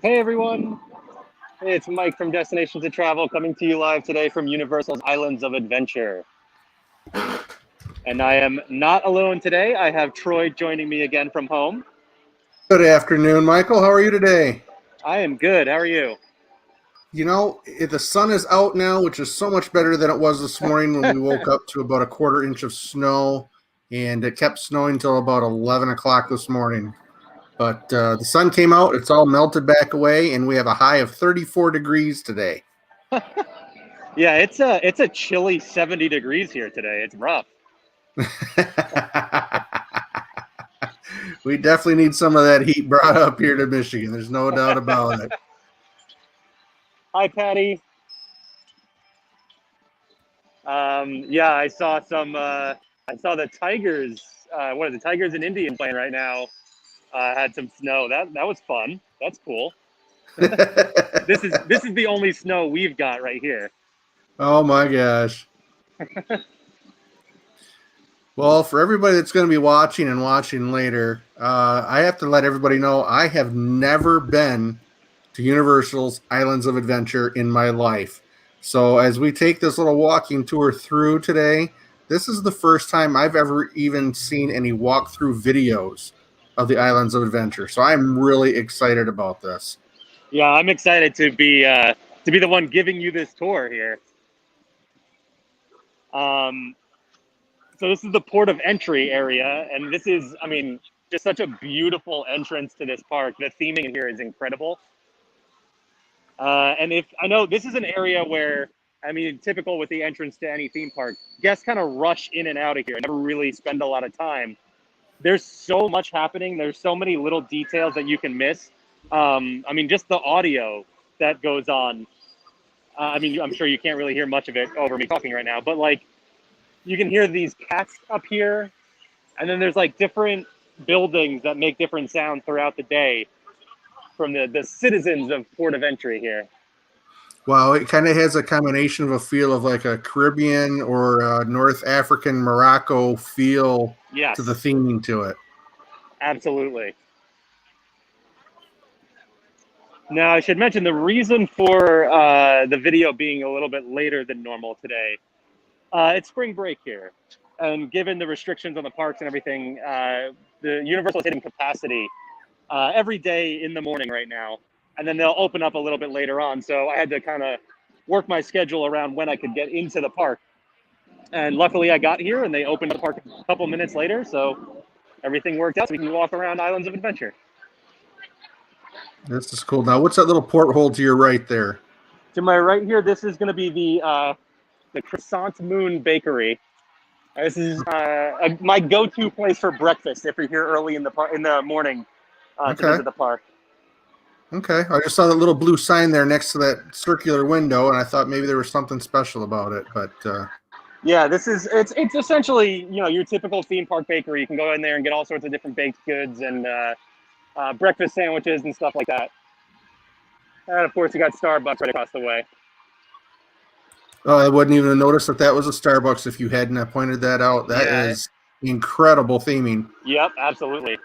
Hey everyone, it's Mike from Destinations to Travel coming to you live today from Universal's Islands of Adventure. And I am not alone today. I have Troy joining me again from home. Good afternoon, Michael. How are you today? I am good. How are you? You know, the sun is out now, which is so much better than it was this morning when we woke up to about a quarter inch of snow, and it kept snowing until about 11 o'clock this morning. But the sun came out, it's all melted back away, and we have a high of 34 degrees today. Yeah, it's a chilly 70 degrees here today. It's rough. We definitely need some of that heat brought up here to Michigan. There's no doubt about it. Hi, Patty. Yeah, I saw some. I saw the Tigers. What are the Tigers and Indians playing right now? Had some snow. That was fun. That's cool. This is the only snow we've got right here. Oh my gosh. Well, for everybody that's going to be watching and watching later, I have to let everybody know I have never been to Universal's Islands of Adventure in my life. So as we take this little walking tour through today, this is the first time I've ever even seen any walkthrough videos of the Islands of Adventure. So I'm really excited about this. Yeah, I'm excited to be the one giving you this tour here. So this is the port of entry area, and this is, I mean, just such a beautiful entrance to this park. The theming in here is incredible. And if I know this is an area where, I mean, typical with the entrance to any theme park, guests kind of rush in and out of here, never really spend a lot of time. There's so much happening. There's so many little details that you can miss. I mean, just the audio that goes on. I mean, I'm sure you can't really hear much of it over me talking right now, but like, you can hear these cats up here, and then there's like different buildings that make different sounds throughout the day from the citizens of Port of Entry here. Wow, it kind of has a combination of a feel of like a Caribbean or a North African Morocco feel Yes, to the theming to it. absolutely. Now, I should mention the reason for the video being a little bit later than normal today. It's spring break here, and given the restrictions on the parks and everything, the Universal is hitting capacity every day in the morning right now, and then they'll open up a little bit later on. So I had to kind of work my schedule around when I could get into the park, and luckily I got here, and they opened the park a couple minutes later, so everything worked out. So we can walk around Islands of Adventure. This is cool. Now, what's that little porthole to your right there? To my right here, this is going to be the Croissant Moon Bakery. This is my go-to place for breakfast if you're here early in the morning to visit the park. Okay. I just saw that little blue sign there next to that circular window, and I thought maybe there was something special about it. But yeah, it's essentially your typical theme park bakery. You can go in there and get all sorts of different baked goods and breakfast sandwiches and stuff like that. And of course, you got Starbucks right across the way. Oh, I wouldn't even have noticed that was a Starbucks if you hadn't pointed that out. That is incredible theming. Yep, absolutely.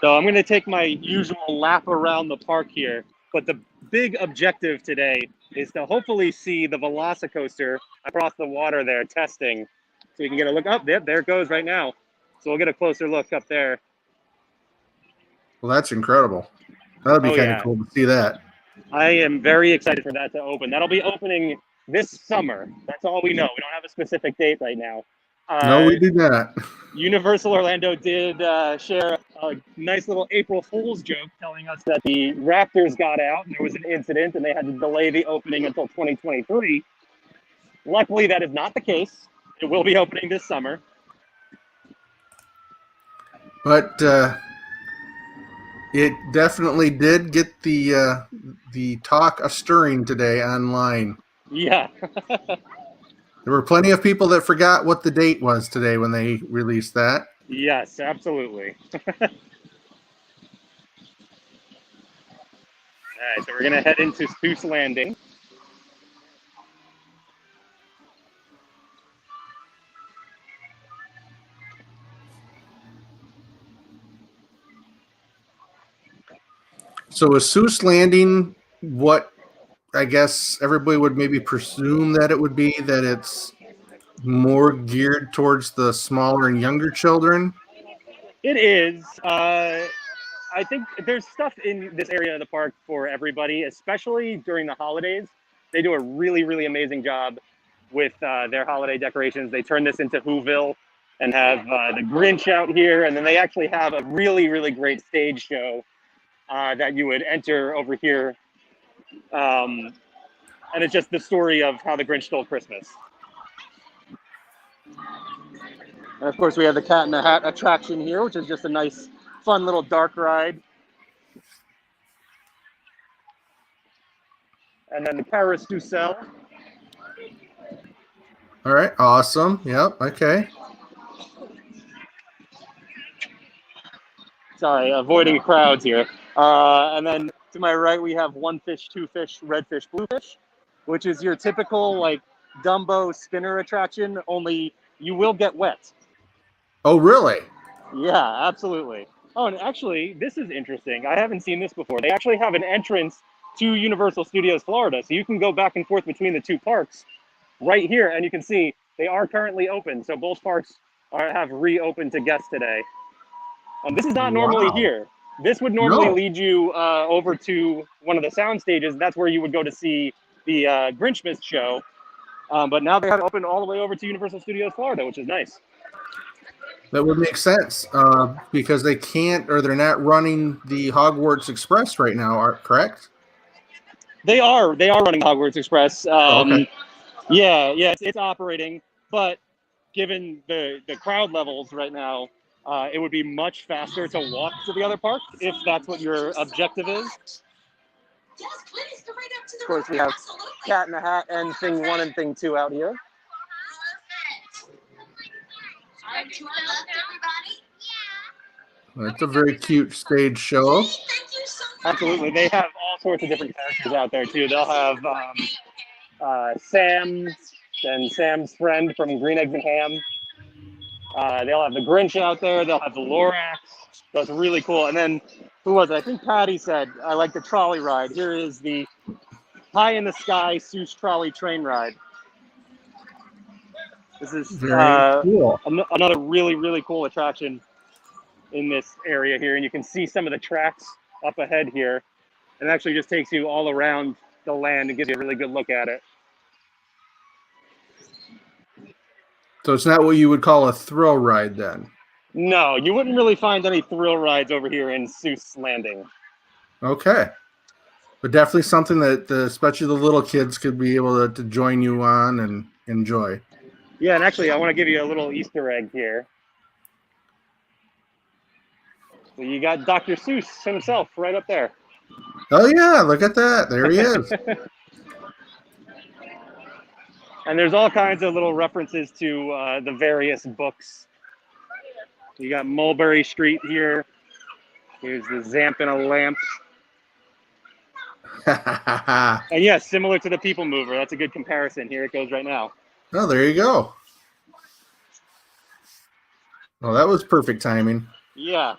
So I'm going to take my usual lap around the park here, but the big objective today is to hopefully see the Velocicoaster across the water there testing, so we can get a look up. There it goes right now. So we'll get a closer look up there. Well, that's incredible. That would be kind of cool to see that. I am very excited for that to open. That'll be opening this summer. That's all we know. We don't have a specific date right now. No, we do not. Universal Orlando did share a nice little April Fool's joke telling us that the Raptors got out and there was an incident and they had to delay the opening until 2023. Luckily, that is not the case. It will be opening this summer. But it definitely did get the talk a stirring today online. Yeah. There were plenty of people that forgot what the date was today when they released that. Yes, absolutely. All right, so we're going to head into Seuss Landing. So is Seuss Landing what I guess everybody would maybe presume that it would be, that it's more geared towards the smaller and younger children? It is. I think there's stuff in this area of the park for everybody, especially during the holidays. They do a really, really amazing job with their holiday decorations. They turn this into Whoville and have the Grinch out here. And then they actually have a really, really great stage show that you would enter over here. And it's just the story of how the Grinch stole Christmas. And of course, we have the Cat in the Hat attraction here, which is just a nice, fun little dark ride. And then the Carousel. All right, awesome. Yep, okay. Sorry, avoiding crowds here. And then to my right, we have one fish, two fish, red fish, blue fish, which is your typical like Dumbo spinner attraction, only you will get wet. Oh, really? Yeah, absolutely. Oh, and actually, this is interesting. I haven't seen this before. They actually have an entrance to Universal Studios Florida, so you can go back and forth between the two parks right here, and you can see they are currently open. So both parks have reopened to guests today. This is not normally here. This would normally lead you over to one of the sound stages. That's where you would go to see the Grinchmas show. But now they have it open all the way over to Universal Studios Florida, which is nice. That would make sense because they can't, or they're not running the Hogwarts Express right now, correct? They are running Hogwarts Express. Okay. Yeah, it's operating, but given the crowd levels right now, it would be much faster to walk to the other park if that's what your objective is. Yes, please come right up to the Of course, we have Cat in the Hat and Thing 1 and Thing 2 out here. Aren't you loved, everybody? That's a very cute stage show. Thank you so much. Absolutely, they have all sorts of different characters out there too. They'll have Sam and Sam's friend from Green Eggs and Ham. They'll have the Grinch out there. They'll have the Lorax. That's really cool. And then, who was it? I think Patty said, I like the trolley ride. Here is the High in the Sky Seuss Trolley Train Ride. This is cool. Another really, really cool attraction in this area here. And you can see some of the tracks up ahead here. And it actually just takes you all around the land and gives you a really good look at it. So it's not what you would call a thrill ride then? No, you wouldn't really find any thrill rides over here in Seuss Landing. Okay. But definitely something that especially the little kids could be able to join you on and enjoy. Yeah, and actually I want to give you a little Easter egg here. So you got Dr. Seuss himself right up there. Oh yeah, look at that. There he is. And there's all kinds of little references to the various books. You got Mulberry Street here. Here's the Zamp in a Lamp. And yes, similar to the People Mover. That's a good comparison. Here it goes right now. Oh, there you go. Well, that was perfect timing. Yeah.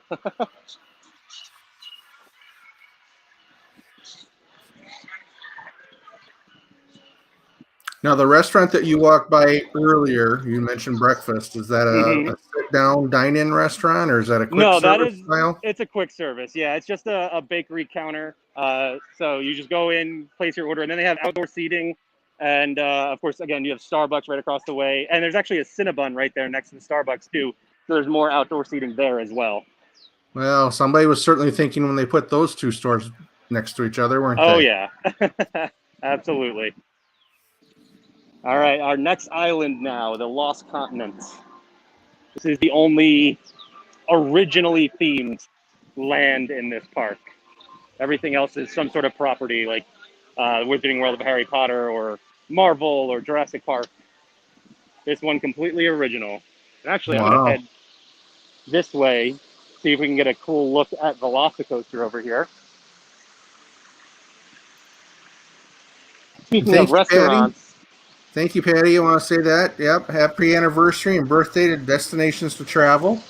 Now, the restaurant that you walked by earlier, you mentioned breakfast. Is that a sit-down, dine-in restaurant, or is that a quick service style? It's a quick service. Yeah, it's just a bakery counter. So you just go in, place your order, and then they have outdoor seating. And, of course, again, you have Starbucks right across the way. And there's actually a Cinnabon right there next to the Starbucks, too. So there's more outdoor seating there as well. Well, somebody was certainly thinking when they put those two stores next to each other, weren't Oh they? yeah, absolutely. All right, our next island now, the Lost Continents. This is the only originally themed land in this park. Everything else is some sort of property like Wizarding World of Harry Potter or Marvel or Jurassic Park. This one completely original. And actually, I'm going to Wow. head this way, see if we can get a cool look at Velocicoaster over here. Speaking of Thank you, Patty. restaurants, Thank you, Patty. You want to say that? Yep. Happy anniversary and birthday to Destinations to Travel.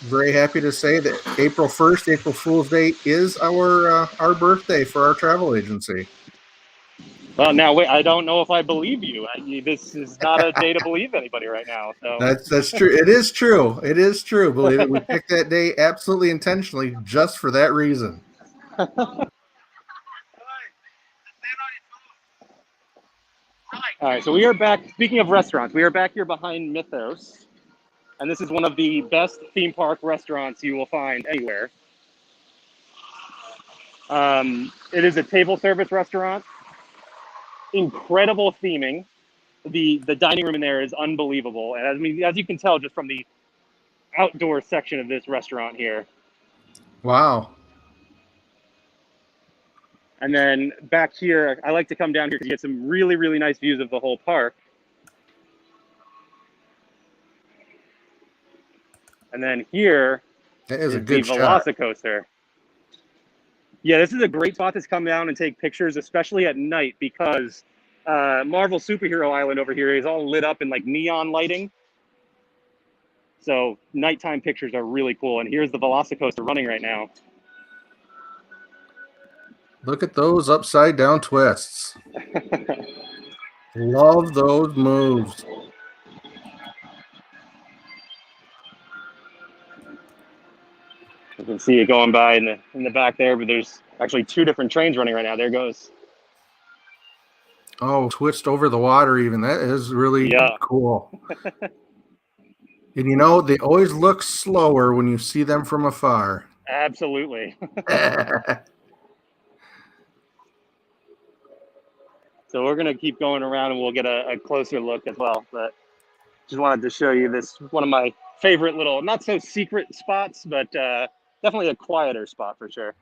Very happy to say that April 1st, April Fool's Day, is our birthday for our travel agency. well, now wait, I don't know if I believe you. This is not a day to believe anybody right now. So, That's true. It is true. It is true. Believe it. We picked that day absolutely intentionally just for that reason. all right, so we are back. Speaking of restaurants, we are back here behind Mythos, and this is one of the best theme park restaurants you will find anywhere. It is a table service restaurant. Incredible theming. The dining room in there is unbelievable, and as you can tell just from the outdoor section of this restaurant here. Wow. And then back here, I like to come down here to get some really, really nice views of the whole park. And then here That is a is the good shot. Velocicoaster. Yeah, this is a great spot to come down and take pictures, especially at night, because Marvel Superhero Island over here is all lit up in like neon lighting. So nighttime pictures are really cool. And here's the Velocicoaster running right now. Look at those upside down twists. Love those moves. You can see it going by in the back there, but there's actually two different trains running right now. There goes. Oh, twist over the water even. That is really Yeah, cool. And you know, they always look slower when you see them from afar. absolutely. So we're gonna keep going around and we'll get a closer look as well. But just wanted to show you this one of my favorite little, not so secret spots, but definitely a quieter spot for sure.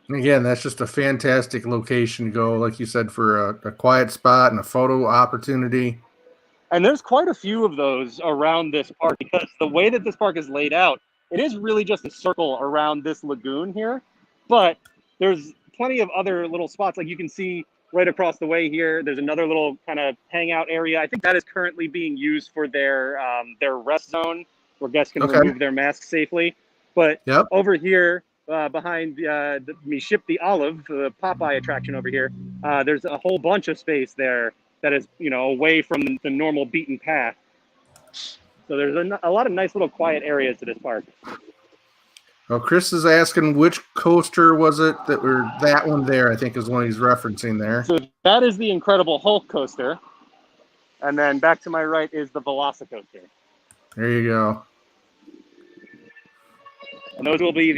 Again, that's just a fantastic location to go, like you said, for a quiet spot and a photo opportunity. And there's quite a few of those around this park because the way that this park is laid out, it is really just a circle around this lagoon here. But there's plenty of other little spots. Like you can see right across the way here, there's another little kind of hangout area. I think that is currently being used for their rest zone where guests can Okay. remove their masks safely. But Yep. over here, behind Me Ship the Olive, the Popeye attraction over here, there's a whole bunch of space there that is, away from the normal beaten path. So there's a lot of nice little quiet areas to this park. Well, Chris is asking which coaster was it that one there, I think is one he's referencing there. So that is the Incredible Hulk coaster. And then back to my right is the Velocicoaster. There you go. And those will be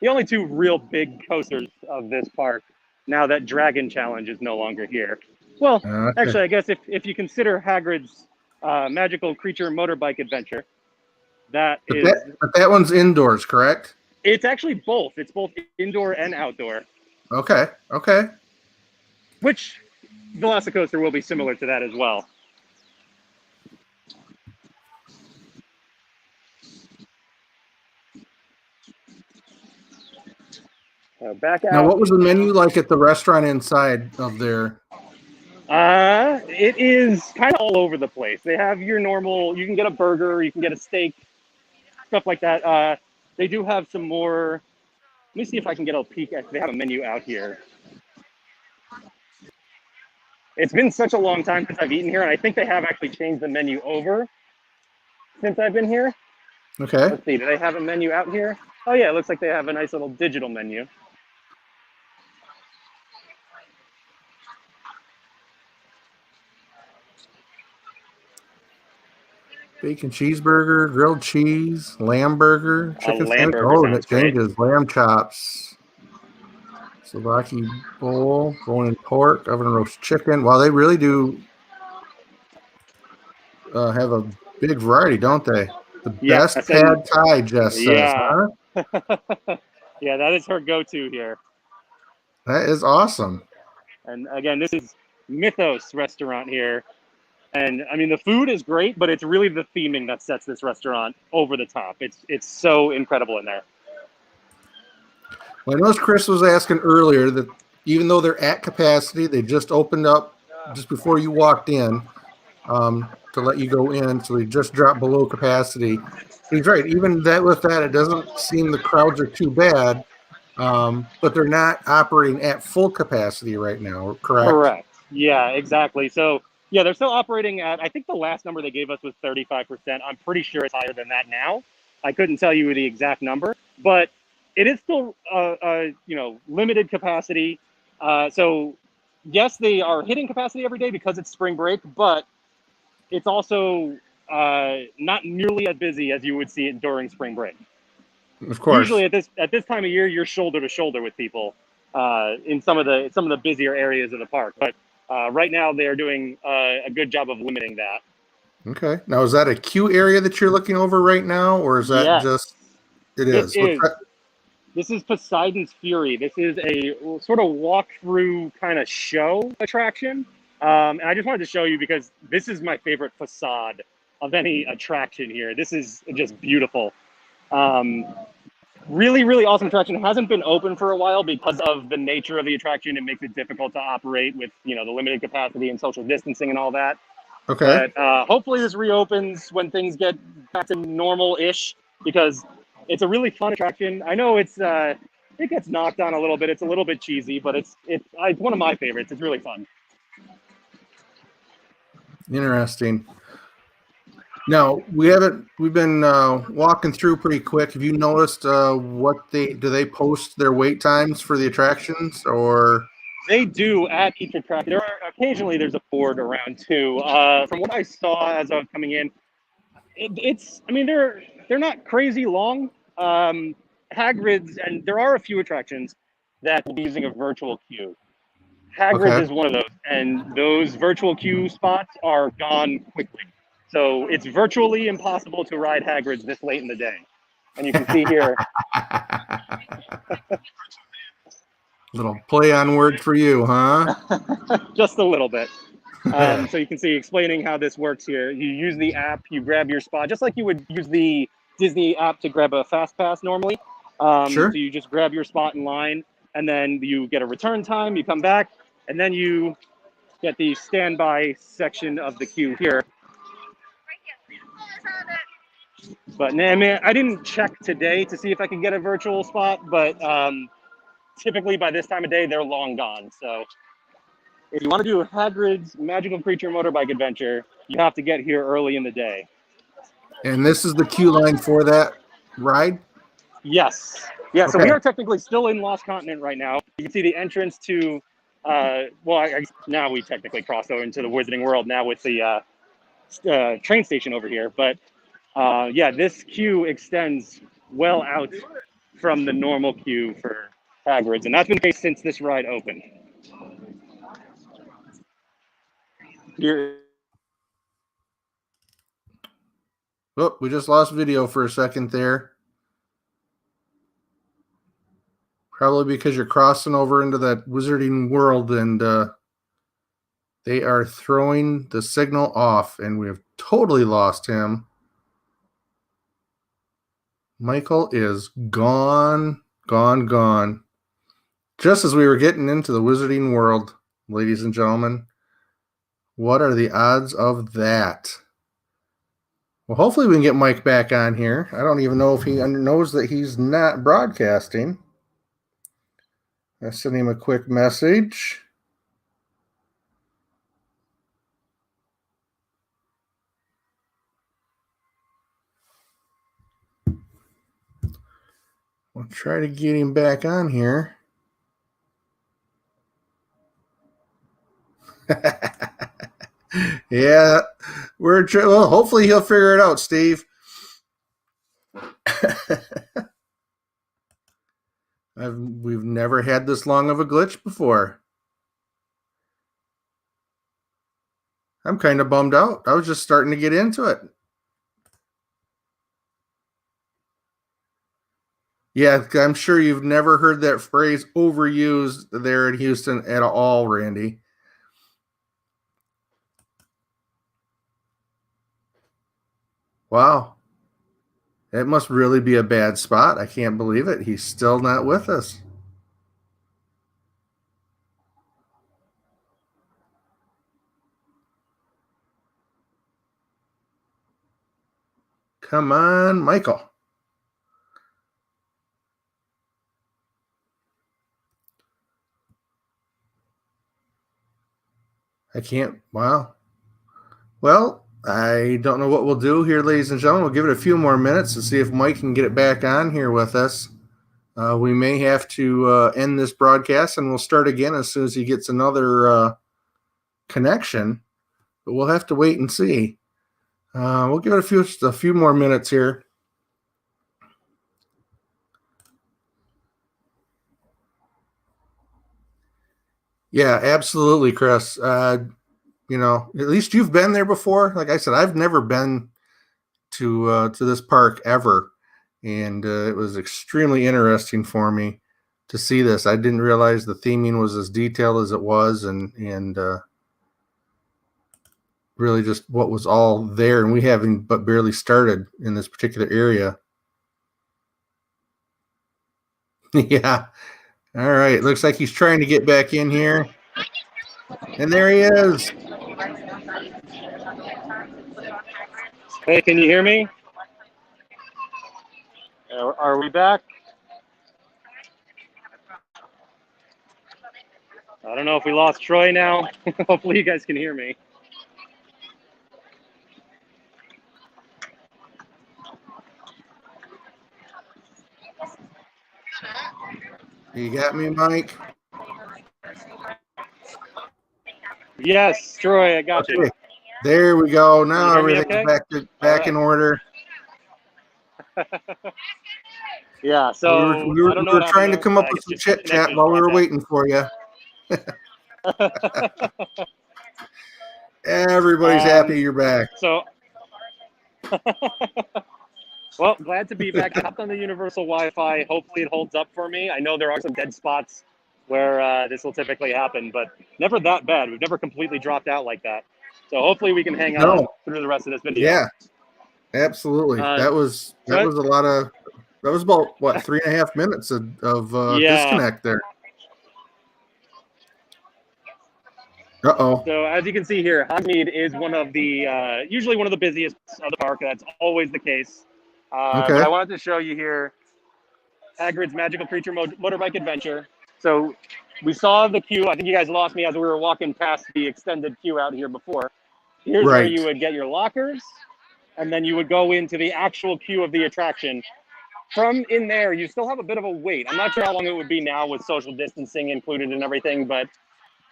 the only two real big coasters of this park now that Dragon Challenge is no longer here. Well, Okay. actually, I guess if you consider Hagrid's Magical Creature Motorbike Adventure, But that one's indoors, correct? it's actually both. It's both indoor and outdoor, Okay. Okay. which Velocicoaster will be similar to that as well. Back Now, out. what was the menu like at the restaurant inside of there? It is kind of all over the place. They have your normal, you can get a burger, you can get a steak, stuff like that. They do have some more. Let me see if I can get a peek at. They have a menu out here. It's been such a long time since I've eaten here, and I think they have actually changed the menu over since I've been here. Okay. Let's see, do they have a menu out here? Oh yeah, it looks like they have a nice little digital menu. bacon cheeseburger, grilled cheese, lamb burger, A chicken lamb sandwich. burger Oh, and sounds it great. changes. Lamb chops, Slovakia bowl, bone-in pork, oven roast chicken. Wow, they really do have a big variety, don't they? The Yes, best and pad thai, Jess says, yeah, huh? yeah, that is her go-to here. That is awesome. And again, this is Mythos restaurant here. And I mean, the food is great, but it's really the theming that sets this restaurant over the top. It's so incredible in there. Well, I noticed Chris was asking earlier that even though they're at capacity, they just opened up just before you walked in to let you go in. So they just dropped below capacity. He's right. Even that with that, it doesn't seem the crowds are too bad, but they're not operating at full capacity right now, correct? Correct. Yeah, exactly. So yeah, they're still operating at. I think the last number they gave us was 35%. I'm pretty sure it's higher than that now. I couldn't tell you the exact number, but it is still limited capacity. So yes, they are hitting capacity every day because it's spring break, but it's also not nearly as busy as you would see it during spring break. Of course. Usually at this time of year, you're shoulder to shoulder with people in some of the busier areas of the park. But right now, they are doing a good job of limiting that. Okay. Now, is that a queue area that you're looking over right now, or is that Yes, just it this is? What's is that? this is Poseidon's Fury. This is a sort of walk-through kind of show attraction, and I just wanted to show you because this is my favorite facade of any attraction here. This is just beautiful. Um, Really, really awesome attraction. It hasn't been open for a while because of the nature of the attraction. It makes it difficult to operate with, the limited capacity and social distancing and all that. Okay. But hopefully this reopens when things get back to normal-ish because it's a really fun attraction. I know it gets knocked on a little bit. It's a little bit cheesy, but it's one of my favorites. It's really fun. Interesting. Now we've been walking through pretty quick. Have you noticed what they post their wait times for the attractions or? They do at each attraction. Occasionally there's a board around too. From what I saw as I was coming in, I mean they're not crazy long. Hagrid's, and there are a few attractions that will be using a virtual queue. Hagrid's Okay. is one of those, and those virtual queue spots are gone quickly. So it's virtually impossible to ride Hagrid's this late in the day. And you can see here, Little play on word for you, huh? just a little bit. So you can see explaining how this works here. You use the app, you grab your spot, just like you would use the Disney app to grab a fast pass normally. So Sure. you just grab your spot in line, and then you get a return time. You come back, and then you get the standby section of the queue here. But I mean, I didn't check today to see if I could get a virtual spot, but typically by this time of day, they're long gone. So if you want to do Hagrid's Magical Creature Motorbike Adventure, you have to get here early in the day. And this is the queue line for that ride? Yes. Yeah, so Okay. we are technically still in Lost Continent right now. You can see the entrance to, now we technically crossed over into the Wizarding World now with the train station over here. But yeah, this queue extends well out from the normal queue for Hagrid's, and that's been the case since this ride opened. Here, Oh, we just lost video for a second there. Probably because you're crossing over into that Wizarding World and they are throwing the signal off, and we have totally lost him. Michael is gone, gone, gone. Just as we were getting into the Wizarding World, ladies and gentlemen. What are the odds of that? Well, hopefully we can get Mike back on here. I don't even know if he knows that he's not broadcasting. I sent him a quick message. We'll try to get him back on here. Yeah, well, hopefully he'll figure it out, Steve. We've never had this long of a glitch before. I'm kind of bummed out. I was just starting to get into it. Yeah, I'm sure you've never heard that phrase overused there in Houston at all, Randy. Wow. It must really be a bad spot. I can't believe it. He's still not with us. Come on, Michael. I can't. Wow. Well, I don't know what we'll do here, ladies and gentlemen. We'll give it a few more minutes to see if Mike can get it back on here with us. We may have to end this broadcast, and we'll start again as soon as he gets another connection. But we'll have to wait and see. We'll give it a few more minutes here. Yeah, absolutely, Chris. You know, at least you've been there before. Like I said, I've never been to this park ever, and it was extremely interesting for me to see this. I didn't realize the theming was as detailed as it was, and really just what was all there. And we haven't but barely started in this particular area. Yeah. All right. Looks like he's trying to get back in here. And there he is. Hey, can you hear me? Are we back? I don't know if we lost Troy now. Hopefully you guys can hear me. You got me, Mike? Yes, Troy, I got you. There we go. Now everything's okay? back in order. Yeah, so we were trying to come up with some chit chat while we were waiting for you. Everybody's happy you're back. So, well, glad to be back. I hopped on the Universal Wi-Fi. Hopefully it holds up for me. I know there are some dead spots where this will typically happen, but never that bad. We've never completely dropped out like that. So hopefully we can hang on through the rest of this video. Yeah, absolutely. That was a lot of. That was about what 3.5 minutes of disconnect there. Uh-oh. So as you can see here, Hogsmeade is one of the usually one of the busiest of the park. That's always the case. But I wanted to show you here Hagrid's Magical Creature Motorbike Adventure. So we saw the queue. I think you guys lost me as we were walking past the extended queue out here before. Here's where you would get your lockers, and then you would go into the actual queue of the attraction. From in there, you still have a bit of a wait. I'm not sure how long it would be now with social distancing included and everything, but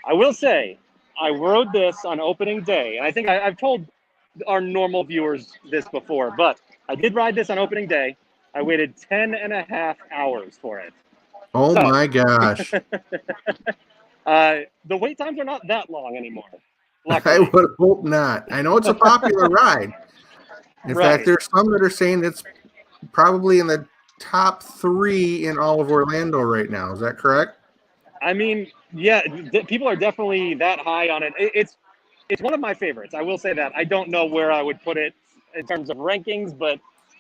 I will say I rode this on opening day, and I think I've told our normal viewers this before, but I did ride this on opening day. I waited 10.5 hours for it. Oh my gosh. The wait times are not that long anymore. Luckily. I would hope not. I know it's a popular ride. In fact, there's some that are saying it's probably in the top 3 in all of Orlando right now. Is that correct? I mean, yeah, people are definitely that high on it. It's one of my favorites. I will say that. I don't know where I would put it in terms of rankings, but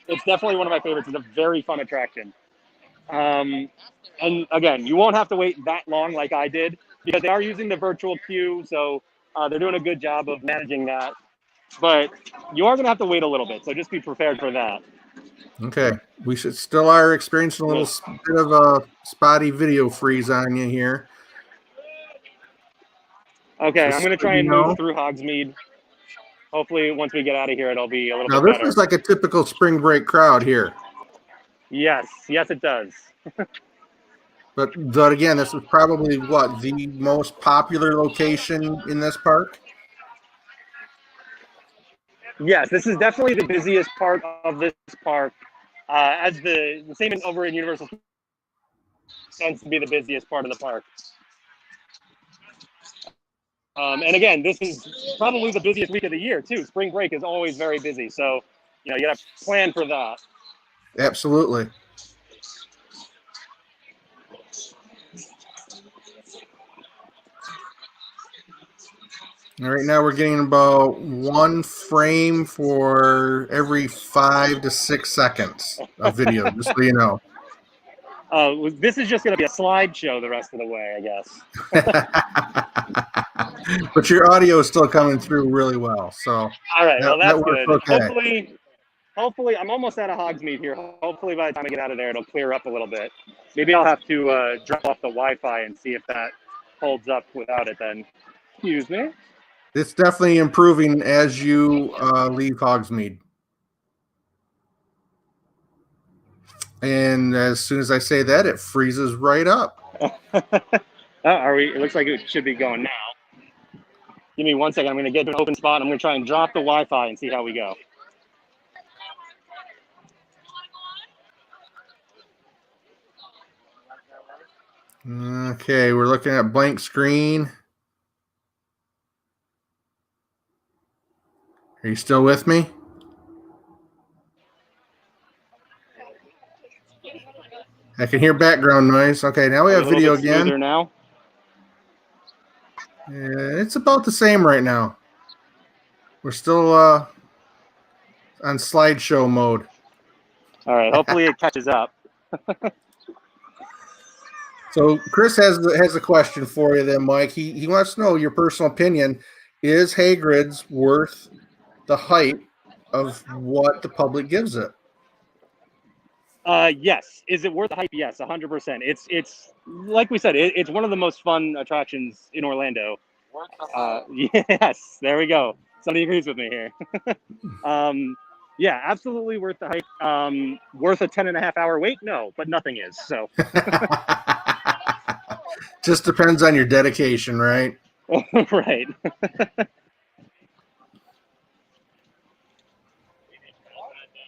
it's definitely one of my favorites. It's a very fun attraction. And again, you won't have to wait that long like I did because they are using the virtual queue, so they're doing a good job of managing that. But you are going to have to wait a little bit, so just be prepared for that. Okay. We still are experiencing a little bit of a spotty video freeze on you here. Okay, I'm going to try and move through Hogsmeade. Hopefully, once we get out of here, it'll be a little bit better. Now, this is like a typical spring break crowd here. Yes, it does. But again, this is probably the most popular location in this park? Yes, this is definitely the busiest part of this park. As the same over in Universal tends to be the busiest part of the park. And again, this is probably the busiest week of the year too. Spring break is always very busy, so you got to plan for that. Absolutely. Right now we're getting about 1 frame for every 5 to 6 seconds of video, just so you know. This is just going to be a slideshow the rest of the way, I guess. But your audio is still coming through really well, so all right, well that's good. Okay. Hopefully, I'm almost out of Hogsmeade here. Hopefully, by the time I get out of there, it'll clear up a little bit. Maybe I'll have to drop off the Wi-Fi and see if that holds up without it. Then, excuse me. It's definitely improving as you leave Hogsmeade. And as soon as I say that, it freezes right up. Are we? It looks like it should be going now. Give me 1 second. I'm going to get to an open spot. I'm going to try and drop the Wi-Fi and see how we go. Okay, we're looking at blank screen. Are you still with me? I can hear background noise. Okay, now we have video again. Now? It's about the same right now. We're still on slideshow mode. All right, hopefully it catches up. So Chris has a question for you then, Mike. He wants to know your personal opinion. Is Hagrid's worth the hype of what the public gives it? Yes. Is it worth the hype? Yes, 100%. It's like we said, it's one of the most fun attractions in Orlando. Yes, there we go. Somebody agrees with me here. Yeah, absolutely worth the hype. Worth a 10.5-hour wait? No, but nothing is. So just depends on your dedication, right? Right.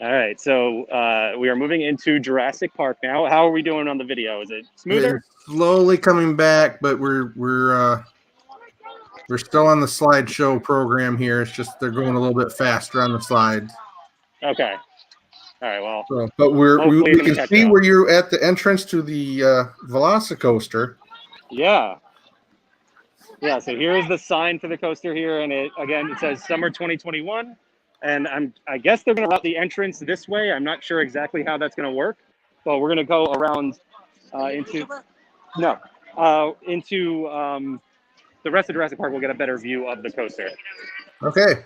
All right, so we are moving into Jurassic Park now. How are we doing on the video? Is it smoother? It's slowly coming back, but we're still on the slideshow program here. It's just they're going a little bit faster on the slides. Okay. All right. Well, so, but we can see where you're at the entrance to the Velocicoaster. Yeah. Yeah. So here's the sign for the coaster here, and it says Summer 2021. And I guess they're going to route the entrance this way. I'm not sure exactly how that's going to work, but we're going to go around into the rest of Jurassic Park. We'll get a better view of the coaster. Okay.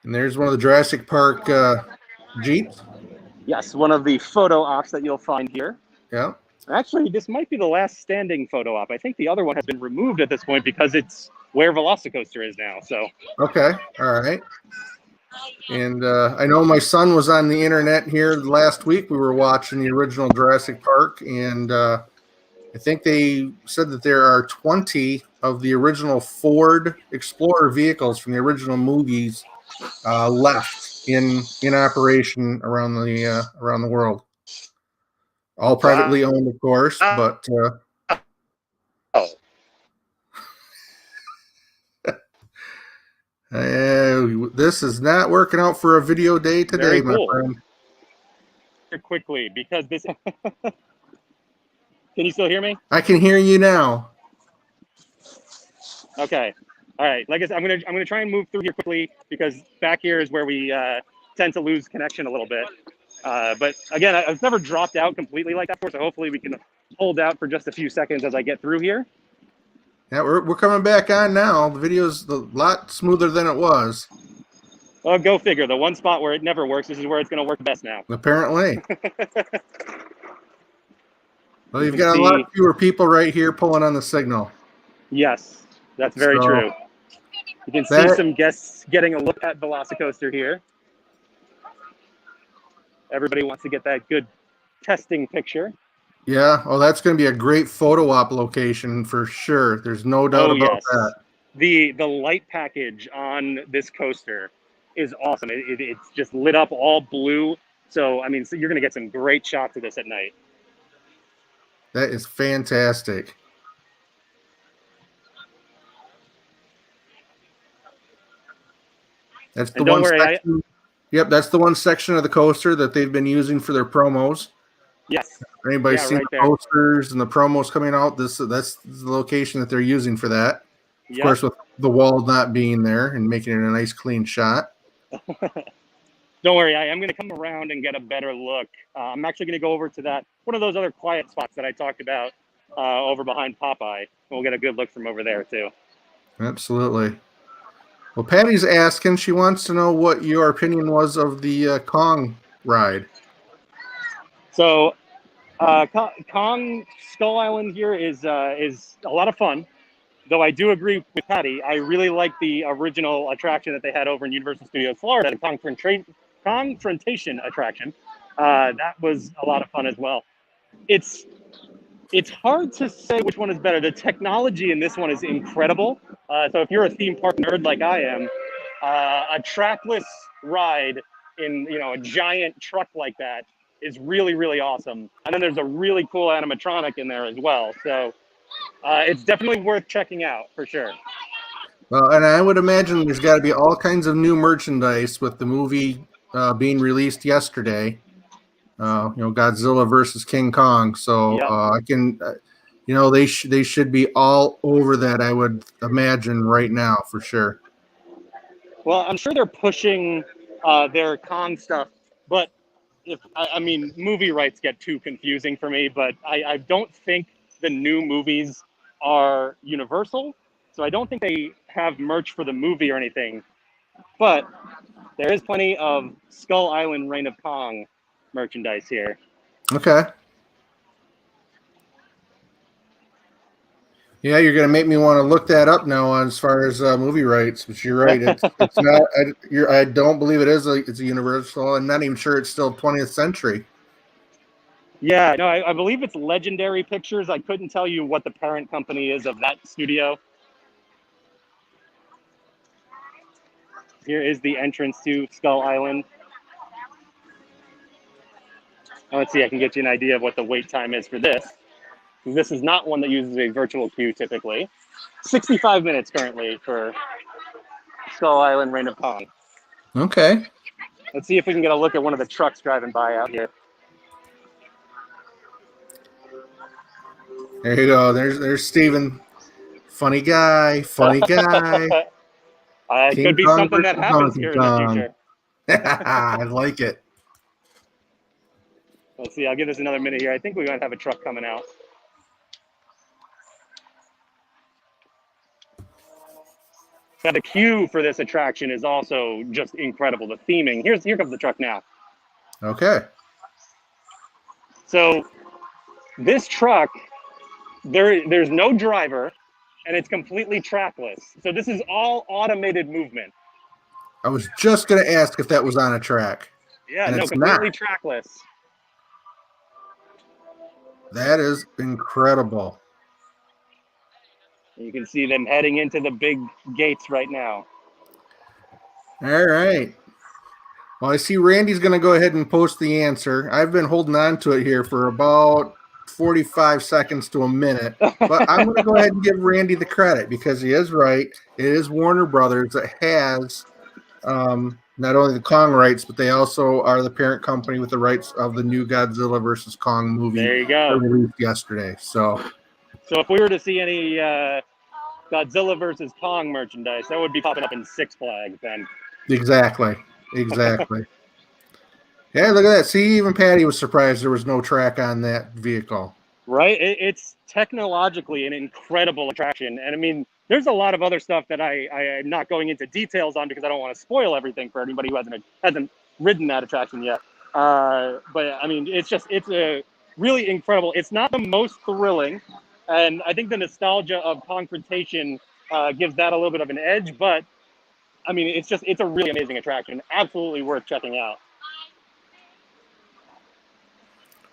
And there's one of the Jurassic Park Jeeps. Yes, one of the photo ops that you'll find here. Yeah. Actually, this might be the last standing photo op. I think the other one has been removed at this point because it's where Velocicoaster is now. So. Okay. All right. And I know my son was on the internet here last week. We were watching the original Jurassic Park, and I think they said that there are 20 of the original Ford Explorer vehicles from the original movies left in operation around the world. All privately owned, of course, but this is not working out for a video day today, my friend. Quickly, because this. Can you still hear me? I can hear you now. Okay. All right. Like I said, I'm gonna try and move through here quickly because back here is where we tend to lose connection a little bit. But again, I've never dropped out completely like that before, so hopefully we can hold out for just a few seconds as I get through here. Yeah, we're coming back on now. The video's a lot smoother than it was. Well, go figure. The one spot where it never works, this is where it's going to work best now. Apparently. Well, you've got a lot fewer people right here pulling on the signal. Yes, that's very true. You can see some guests getting a look at Velocicoaster here. Everybody wants to get that good testing picture. Yeah. Oh, that's going to be a great photo op location for sure. There's no doubt Oh about yes, that. the light package on this coaster is awesome. It's just lit up all blue. So I mean, so you're gonna get some great shots of this at night. That is fantastic. That's the And don't one worry, section. Yep, that's the one section of the coaster that they've been using for their promos. yes, If anybody's yeah, seen right the there. posters and the promos coming out, that's the location that they're using for that. Of Yep. course, with the wall not being there and making it a nice clean shot. Don't worry, I am going to come around and get a better look. I'm actually going to go over to that one of those other quiet spots that I talked about over behind Popeye. We'll get a good look from over there too. Absolutely. Well, Patty's asking. She wants to know what your opinion was of the Kong ride. So Kong Skull Island here is a lot of fun. Though I do agree with Patty, I really like the original attraction that they had over in Universal Studios Florida, the Confrontation attraction. That was a lot of fun as well. It's hard to say which one is better. The technology in this one is incredible. So if you're a theme park nerd like I am, a trackless ride in a giant truck like that is really really awesome. And then there's a really cool animatronic in there as well. So it's definitely worth checking out for sure. Well, and I would imagine there's got to be all kinds of new merchandise with the movie being released yesterday. Godzilla versus King Kong. So Yep. I can, they should be all over that. I would imagine right now for sure. Well, I'm sure they're pushing their Kong stuff, but I mean, movie rights get too confusing for me. But I don't think the new movies are Universal, so I don't think they have merch for the movie or anything. But there is plenty of Skull Island Reign of Kong merchandise here. Okay. Yeah, you're going to make me want to look that up now as far as movie rights. But you're right; it's not. I don't believe it is. It's a Universal. I'm not even sure it's still 20th century. Yeah, no, I believe it's Legendary Pictures. I couldn't tell you what the parent company is of that studio. Here is the entrance to Skull Island. Let's see, I can get you an idea of what the wait time is for this. This is not one that uses a virtual queue typically. 65 minutes currently for Skull Island Reign of Kong. Okay. Let's see if we can get a look at one of the trucks driving by out here. There you go. There's Steven. Funny guy. Funny guy. It could be Kong something that versus happens Donkey here in Kong. the future. I like it. Let's see, I'll give this another minute here. I think we might have a truck coming out. Now, the queue for this attraction is also just incredible. The theming. Here comes the truck now. Okay. So this truck, there's no driver, and it's completely trackless. So this is all automated movement. I was just going to ask if that was on a track. Yeah, and no, it's completely not. trackless. That is incredible. You can see them heading into the big gates right now. All right. Well, I see Randy's going to go ahead and post the answer. I've been holding on to it here for about 45 seconds to a minute, but I'm going to go ahead and give Randy the credit because he is right. It is Warner Brothers that has not only the Kong rights, but they also are the parent company with the rights of the new Godzilla versus Kong movie. There you go. Released yesterday. So if we were to see any Godzilla versus Kong merchandise, that would be popping up in Six Flags then. Exactly. Yeah, look at that. See, even Patty was surprised there was no track on that vehicle. Right? It's technologically an incredible attraction. And I mean, there's a lot of other stuff that I am not going into details on because I don't want to spoil everything for anybody who hasn't ridden that attraction yet. But I mean, it's a really incredible. It's not the most thrilling. And I think the nostalgia of Confrontation gives that a little bit of an edge. But I mean, it's a really amazing attraction. Absolutely worth checking out.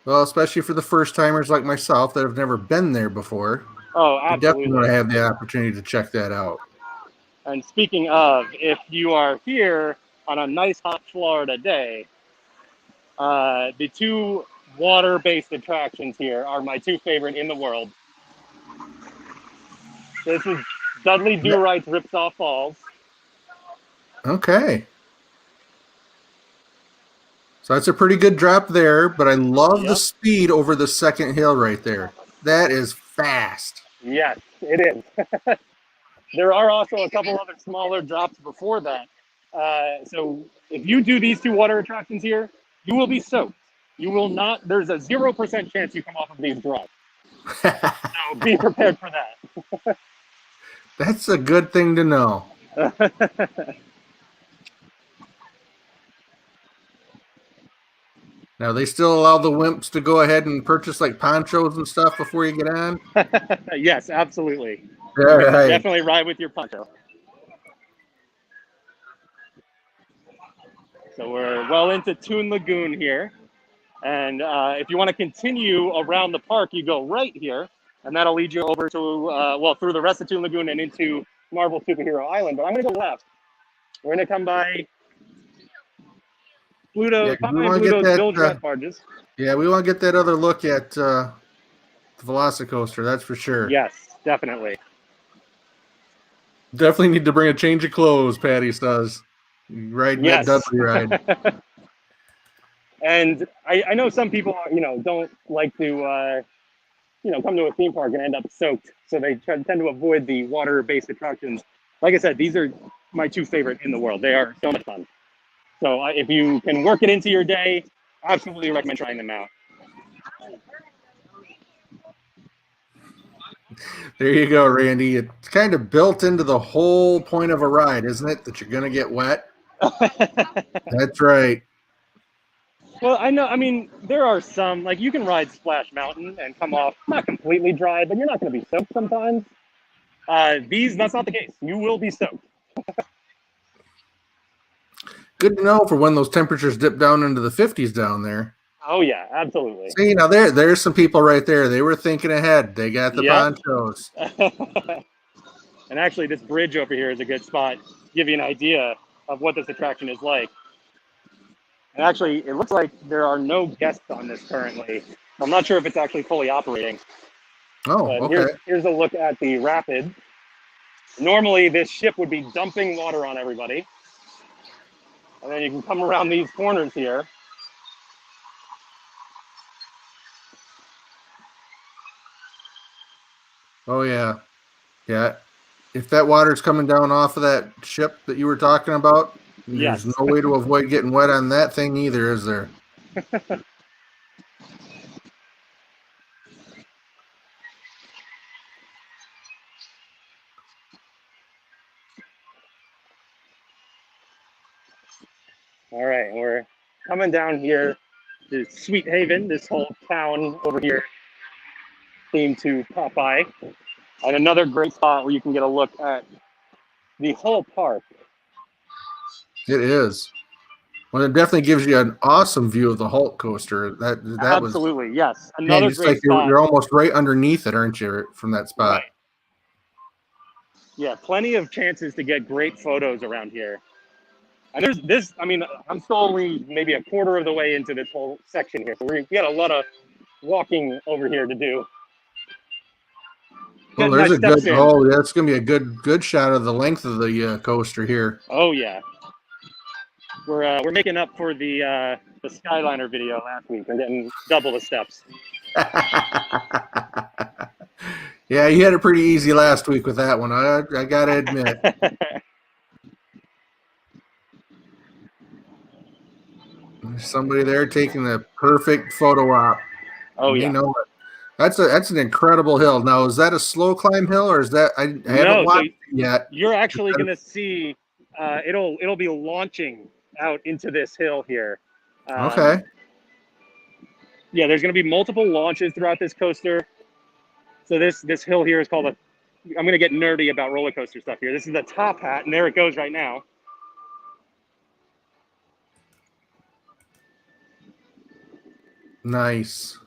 Well, especially for the first timers like myself that have never been there before. Oh, I definitely want absolutely. to have the opportunity to check that out. And speaking of, if you are here on a nice hot Florida day, the two water-based attractions here are my two favorite in the world. This is Dudley Yeah. Do Right's Ripsaw Falls. Okay. So that's a pretty good drop there, but I love the Yep. speed over the second hill right there. That is fast. Yes, it is. There are also a couple other smaller drops before that. So if you do these two water attractions here, you will be soaked. You will not. There's a 0% chance you come off of these drops. So be prepared for that. That's a good thing to know. Now they still allow the wimps to go ahead and purchase like ponchos and stuff before you get on. Yes, absolutely. All You can right. definitely ride with your poncho. So we're well into Toon Lagoon here. And if you want to continue around the park, you go right here, and that'll lead you over to, well, through the rest of Toon Lagoon and into Marvel Superhero Island. But I'm going to go left. We're going to come by Pluto, Yeah, 'cause we behind want to get Pluto's bilge that. rat barges. Yeah, we want to get that other look at the Velocicoaster. That's for sure. Yes, definitely. Definitely need to bring a change of clothes. Patty says, riding Yes. that Dudley ride. And I know some people, don't like to, come to a theme park and end up soaked. So they tend to avoid the water-based attractions. Like I said, these are my two favorite in the world. They are so much fun. So if you can work it into your day, absolutely recommend trying them out. There you go, Randy. It's kind of built into the whole point of a ride, isn't it? That you're going to get wet. That's right. Well, I mean, there are some, like you can ride Splash Mountain and come off not completely dry, but you're not going to be soaked sometimes. That's not the case. You will be soaked. Good to know for when those temperatures dip down into the 50s down there. Oh yeah, absolutely. See, now there's some people right there. They were thinking ahead. They got the Yep. ponchos. And actually, this bridge over here is a good spot to give you an idea of what this attraction is like. And actually, it looks like there are no guests on this currently. I'm not sure if it's actually fully operating. Oh, But okay. here's a look at the rapid. Normally, this ship would be dumping water on everybody. And then you can come around these corners here. Oh, yeah. Yeah. If that water's coming down off of that ship that you were talking about, Yes. there's no way to avoid getting wet on that thing either, is there? All right, we're coming down here to Sweet Haven, this whole town over here themed to Popeye. And another great spot where you can get a look at the whole park. It is. Well, it definitely gives you an awesome view of the Hulk coaster. That was Absolutely, yes. man, Another it's great like spot. you're almost right underneath it, aren't you, from that spot? Right. Yeah, plenty of chances to get great photos around here. And there's this, I mean, I'm still only maybe a quarter of the way into this whole section here. So we got a lot of walking over here to do. Well, Getting there's my a good. steps in. Oh, that's gonna be a good shot of the length of the coaster here. Oh yeah. We're making up for the Skyliner video last week. We're getting double the steps. Yeah, you had it pretty easy last week with that one. I gotta admit. There's somebody there taking the perfect photo op. Oh You yeah. know it. That's an incredible hill. Now, is that a slow climb hill, or is that I No, haven't so watched it yet? You're actually gonna see it'll be launching out into this hill here. Okay. Yeah, there's gonna be multiple launches throughout this coaster. So this hill here is called I'm gonna get nerdy about roller coaster stuff here. This is the top hat, and there it goes right now. Nice.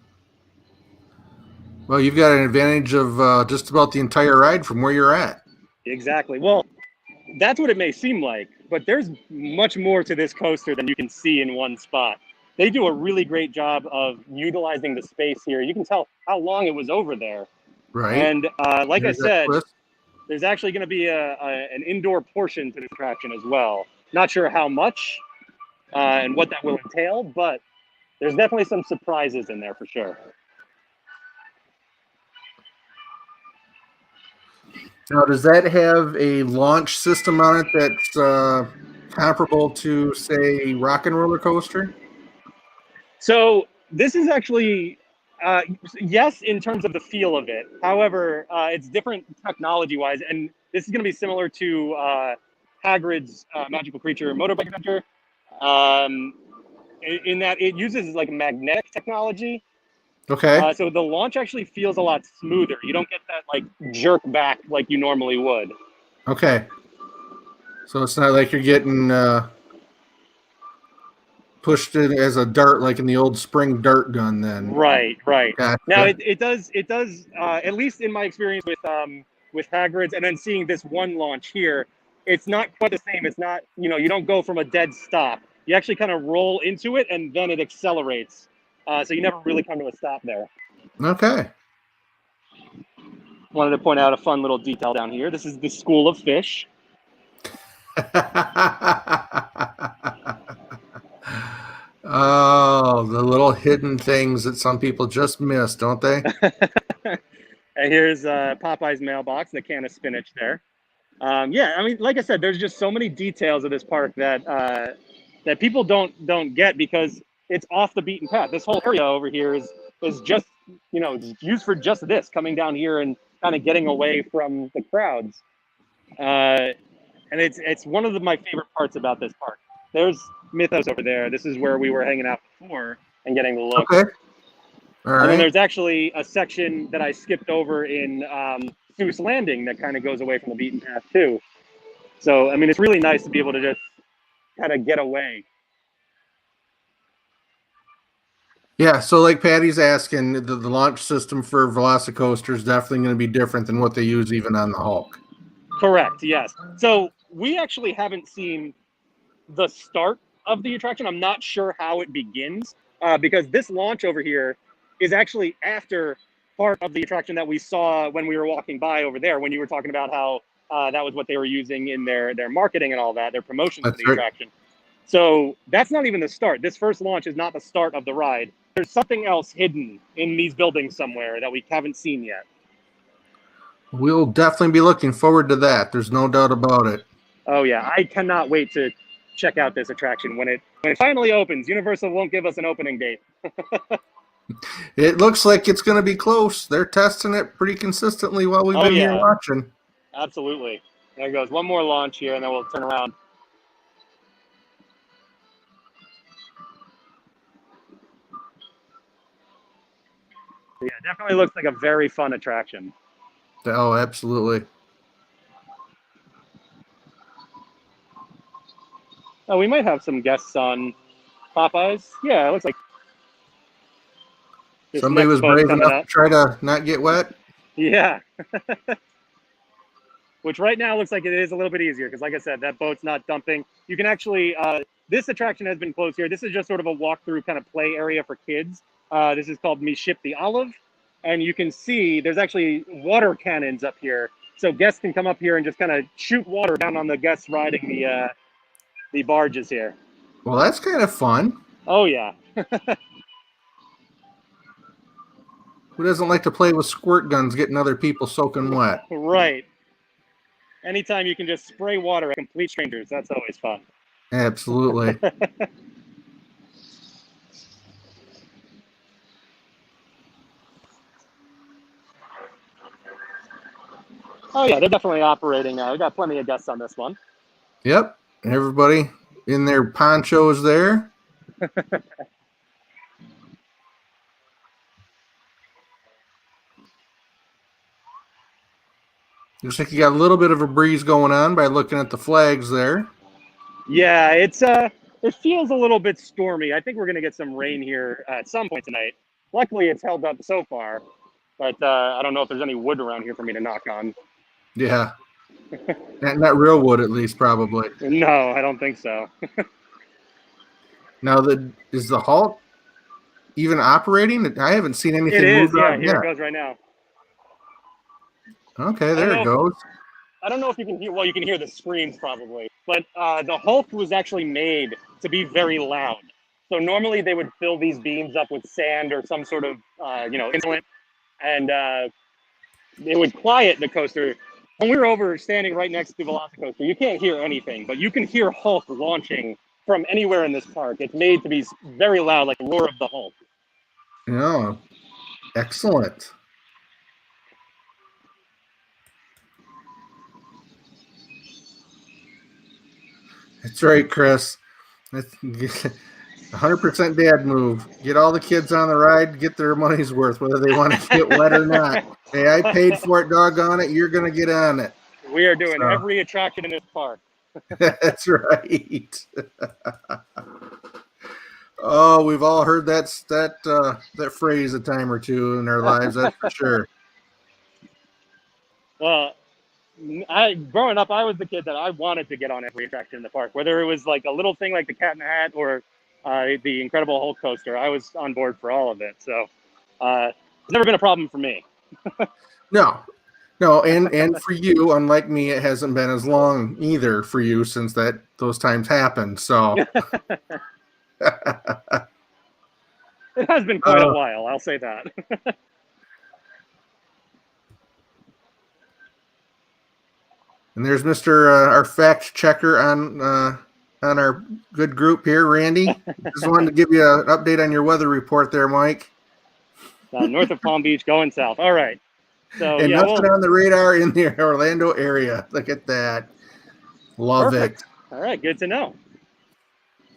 Well, you've got an advantage of just about the entire ride from where you're at. Exactly. Well, that's what it may seem like, but there's much more to this coaster than you can see in one spot. They do a really great job of utilizing the space here. You can tell how long it was over there. Right. And like I There's that said, twist. there's actually going to be an indoor portion to this attraction as well. Not sure how much and what that will entail, but there's definitely some surprises in there for sure. Now, does that have a launch system on it that's comparable to, say, Rock and Roller Coaster? So this is actually, yes, in terms of the feel of it. However, it's different technology-wise, and this is going to be similar to Hagrid's Magical Creature Motorbike Adventure, in that it uses like magnetic technology. Okay. So the launch actually feels a lot smoother. You don't get that like jerk back like you normally would. Okay. So it's not like you're getting pushed in as a dart like in the old spring dart gun then. Right. Gotcha. Now it does at least in my experience with Hagrid's and then seeing this one launch here, it's not quite the same. It's not, you don't go from a dead stop. You actually kind of roll into it and then it accelerates. So you never really come to a stop there. Okay. Wanted to point out a fun little detail down here. This is the School of Fish. Oh, the little hidden things that some people just miss, don't they? And here's Popeye's mailbox, the can of spinach there. Yeah, I mean, like I said, there's just so many details of this park that that people don't get because it's off the beaten path. This whole area over here is just used for just this, coming down here and kind of getting away from the crowds. And it's one of my favorite parts about this park. There's Mythos over there. This is where we were hanging out before and getting the look. Okay. All right. And then there's actually a section that I skipped over in Seuss Landing that kind of goes away from the beaten path too. So, I mean, it's really nice to be able to just kind of get away. Yeah, so like Patty's asking, the launch system for Velocicoaster is definitely going to be different than what they use even on the Hulk. Correct, yes. So we actually haven't seen the start of the attraction. I'm not sure how it begins because this launch over here is actually after part of the attraction that we saw when we were walking by over there, when you were talking about how that was what they were using in their marketing and all that, their promotions for the attraction. So that's not even the start. This first launch is not the start of the ride. There's something else hidden in these buildings somewhere that we haven't seen yet. We'll definitely be looking forward to that. There's no doubt about it. Oh yeah, I cannot wait to check out this attraction when it finally opens. Universal won't give us an opening date. It looks like it's going to be close. They're testing it pretty consistently while we've been here watching. Absolutely. There goes one more launch here, and then we'll turn around. Yeah, definitely looks like a very fun attraction. Oh, absolutely. Oh, we might have some guests on Popeyes. Yeah, it looks like somebody was brave enough to try to not get wet. Yeah. Which right now looks like it is a little bit easier because, like I said, that boat's not dumping. You can actually, this attraction has been closed here. This is just sort of a walkthrough kind of play area for kids. This is called Me Ship the Olive. And you can see there's actually water cannons up here. So guests can come up here and just kind of shoot water down on the guests riding the barges here. Well, that's kind of fun. Oh, yeah. Who doesn't like to play with squirt guns getting other people soaking wet? Right. Anytime you can just spray water at complete strangers, that's always fun. Absolutely. Oh, yeah, they're definitely operating now. We got plenty of guests on this one. Yep. Everybody in their ponchos there. Looks like you got a little bit of a breeze going on by looking at the flags there. Yeah, it's It feels a little bit stormy. I think we're going to get some rain here at some point tonight. Luckily, it's held up so far, but I don't know if there's any wood around here for me to knock on. Yeah. Not real wood, at least, probably. No, I don't think so. Now, is the halt even operating? I haven't seen anything It is, moved yeah. out Here yet. it goes right now. Okay, there it goes. I don't know if you can hear. Well, you can hear the screams probably, but the Hulk was actually made to be very loud. So normally they would fill these beams up with sand or some sort of insulate, and it would quiet the coaster. When we were standing right next to Velocicoaster, you can't hear anything, but you can hear Hulk launching from anywhere in this park. It's made to be very loud, like the roar of the Hulk. Yeah, excellent. That's right, Chris. That's 100% dad move. Get all the kids on the ride, get their money's worth, whether they want to get wet or not. Hey, I paid for it, doggone it. You're going to get on it. We are doing every attraction in this park. That's right. Oh, we've all heard that phrase a time or two in our lives, that's for sure. Well, growing up, I was the kid that I wanted to get on every attraction in the park, whether it was like a little thing like the Cat in the Hat or the Incredible Hulk coaster. I was on board for all of it, so it's never been a problem for me. No, and for you, unlike me, it hasn't been as long either for you since those times happened. So it has been quite a while, I'll say that. And there's Mr. Our fact checker on our good group here, Randy. Just wanted to give you an update on your weather report there, Mike. North of Palm Beach, going south. All right. So and nothing on the radar in the Orlando area. Look at that. Love it. All right, good to know.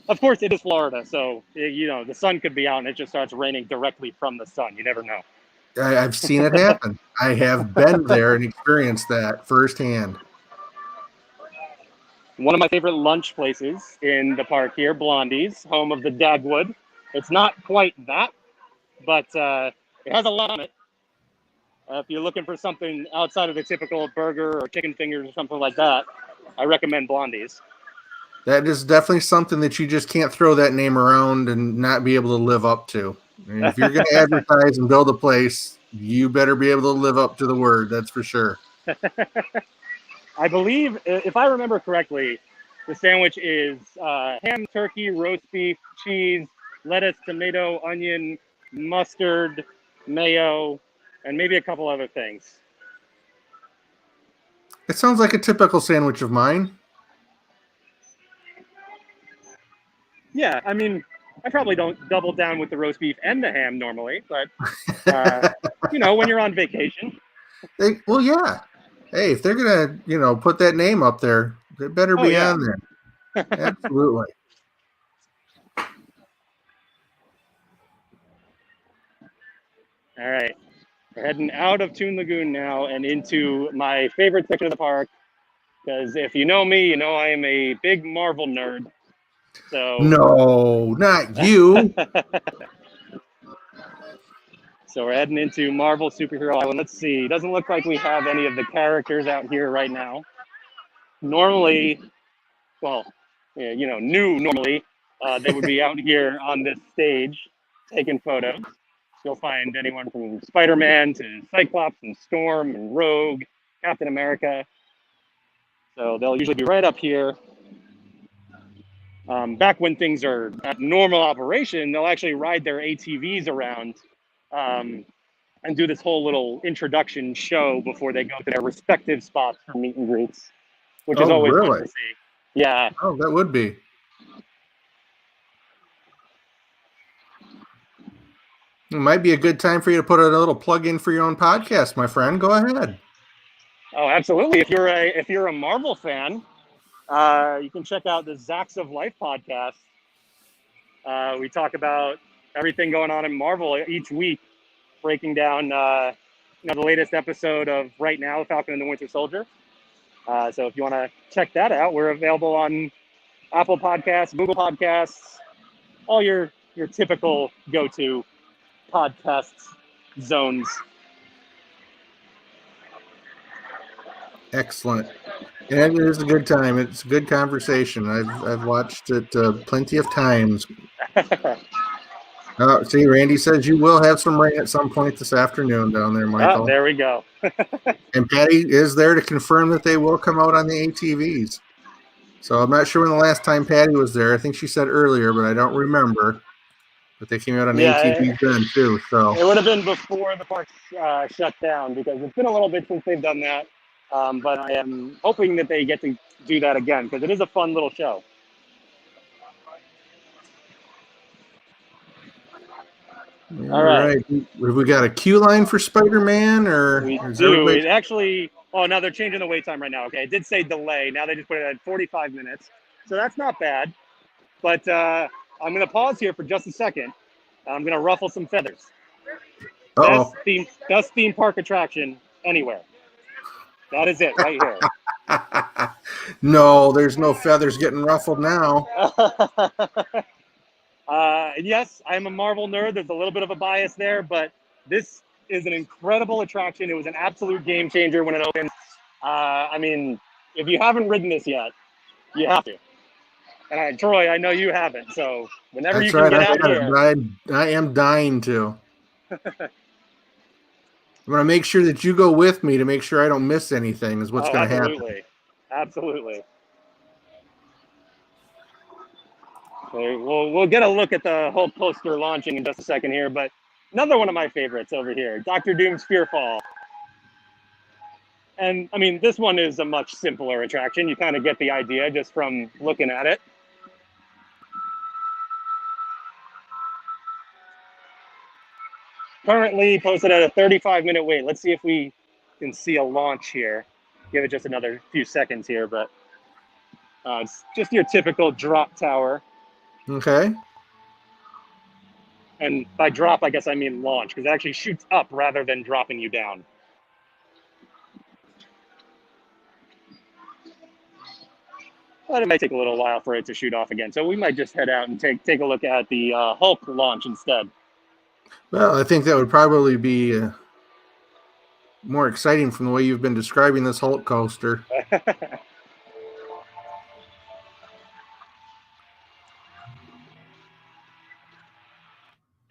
Of course, it is Florida, so the sun could be out and it just starts raining directly from the sun. You never know. I've seen it happen. I have been there and experienced that firsthand. One of my favorite lunch places in the park here, Blondie's, home of the Dagwood. It's not quite that, but it has a lot on it. If you're looking for something outside of the typical burger or chicken fingers or something like that, I recommend Blondie's. That is definitely something that you just can't throw that name around and not be able to live up to. And if you're going to advertise and build a place, you better be able to live up to the word. That's for sure. I believe, if I remember correctly, the sandwich is ham, turkey, roast beef, cheese, lettuce, tomato, onion, mustard, mayo, and maybe a couple other things. It sounds like a typical sandwich of mine. Yeah, I mean, I probably don't double down with the roast beef and the ham normally, but, when you're on vacation. Well, yeah. Hey, if they're going to, put that name up there, they better be on there. Absolutely. All right. We're heading out of Toon Lagoon now and into my favorite section of the park. Because if you know me, you know I am a big Marvel nerd. So no, not you. So we're heading into Marvel Superhero Island. Let's see. Doesn't look like we have any of the characters out here right now. Normally, normally, they would be out here on this stage taking photos. You'll find anyone from Spider-Man to Cyclops and Storm and Rogue, Captain America. So they'll usually be right up here. Back when things are at normal operation, they'll actually ride their ATVs around and do this whole little introduction show before they go to their respective spots for meet and greets, which is always fun to see. Yeah. Oh, that would be. It might be a good time for you to put a little plug in for your own podcast, my friend. Go ahead. Oh, absolutely. If you're a Marvel fan, you can check out the Zacks of Life podcast. We talk about everything going on in Marvel each week, breaking down the latest episode of right now, Falcon and the Winter Soldier. So if you want to check that out, we're available on Apple Podcasts, Google Podcasts, all your typical go-to podcasts zones. Excellent. And it is a good time. It's a good conversation. I've watched it plenty of times. See, Randy says you will have some rain at some point this afternoon down there, Michael. There we go. And Patty is there to confirm that they will come out on the ATVs. So I'm not sure when the last time Patty was there. I think she said earlier, but I don't remember. But they came out on ATVs then too. So it would have been before the park shut down, because it's been a little bit since they've done that. But I am hoping that they get to do that again, because it is a fun little show. All right. Have we got a queue line for Spider-Man, or we is do? everybody... It actually. Oh, now they're changing the wait time right now. Okay, it did say delay. Now they just put it at 45 minutes, so that's not bad. But I'm going to pause here for just a second. I'm going to ruffle some feathers. Uh-oh. Best theme park attraction anywhere. That is it right here. No, there's no feathers getting ruffled now. Yes, I'm a Marvel nerd. There's a little bit of a bias there, but this is an incredible attraction. It was an absolute game changer when it opened. I mean, if you haven't ridden this yet, you have to. And Troy, I know you haven't. So whenever That's you can right, get out here, I am dying to. I'm going to make sure that you go with me to make sure I don't miss anything. Is what's going to happen. Absolutely. So we'll get a look at the whole poster launching in just a second here, but another one of my favorites over here, Doctor Doom's Fearfall. And I mean, this one is a much simpler attraction. You kind of get the idea just from looking at it. Currently posted at a 35-minute wait. Let's see if we can see a launch here. Give it just another few seconds here, but it's just your typical drop tower. Okay. And by drop, I guess I mean launch, because it actually shoots up rather than dropping you down. But it might take a little while for it to shoot off again. So we might just head out and take a look at the Hulk launch instead. Well, I think that would probably be more exciting from the way you've been describing this Hulk coaster.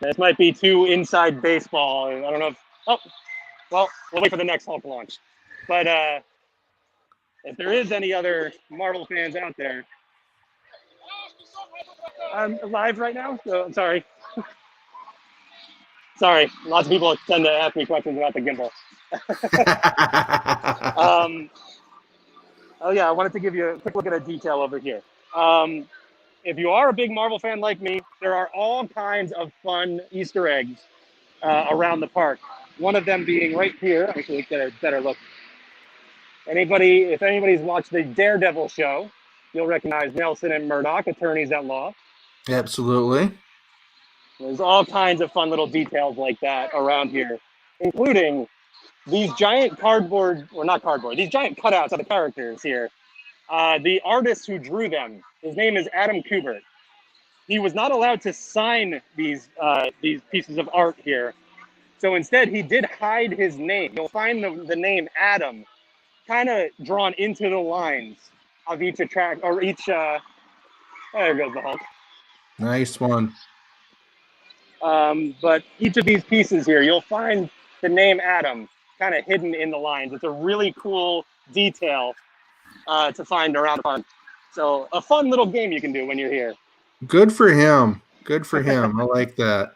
This might be too inside baseball. I don't know if, well, we'll wait for the next Hulk launch. But if there is any other Marvel fans out there, I'm live right now, so I'm sorry. Sorry, lots of people tend to ask me questions about the gimbal. Oh yeah, I wanted to give you a quick look at a detail over here. If you are a big Marvel fan like me, there are all kinds of fun Easter eggs around the park. One of them being right here. Actually, get a better look. If anybody's watched the Daredevil show, you'll recognize Nelson and Murdoch, attorneys at law. Absolutely. There's all kinds of fun little details like that around here, including these giant these giant cutouts of the characters here. The artist who drew them, his name is Adam Kubert. He was not allowed to sign these pieces of art here. So instead, he did hide his name. You'll find the name Adam kind of drawn into the lines of each there goes the Hulk. Nice one. But each of these pieces here, you'll find the name Adam kind of hidden in the lines. It's a really cool detail to find around the park. So a fun little game you can do when you're here. Good for him. Good for him. I like that.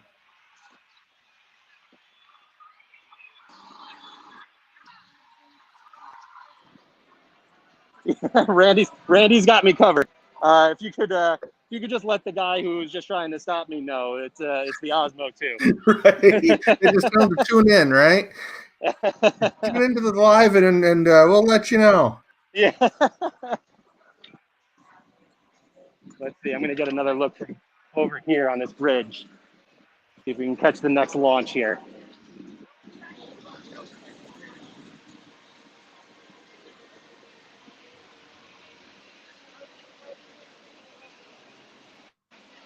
Randy's got me covered. If you could just let the guy who's just trying to stop me know, it's the Osmo too. Right. They just tell them to tune in, right? Tune into the live and we'll let you know. Yeah. Let's see. I'm gonna get another look from over here on this bridge. See if we can catch the next launch here.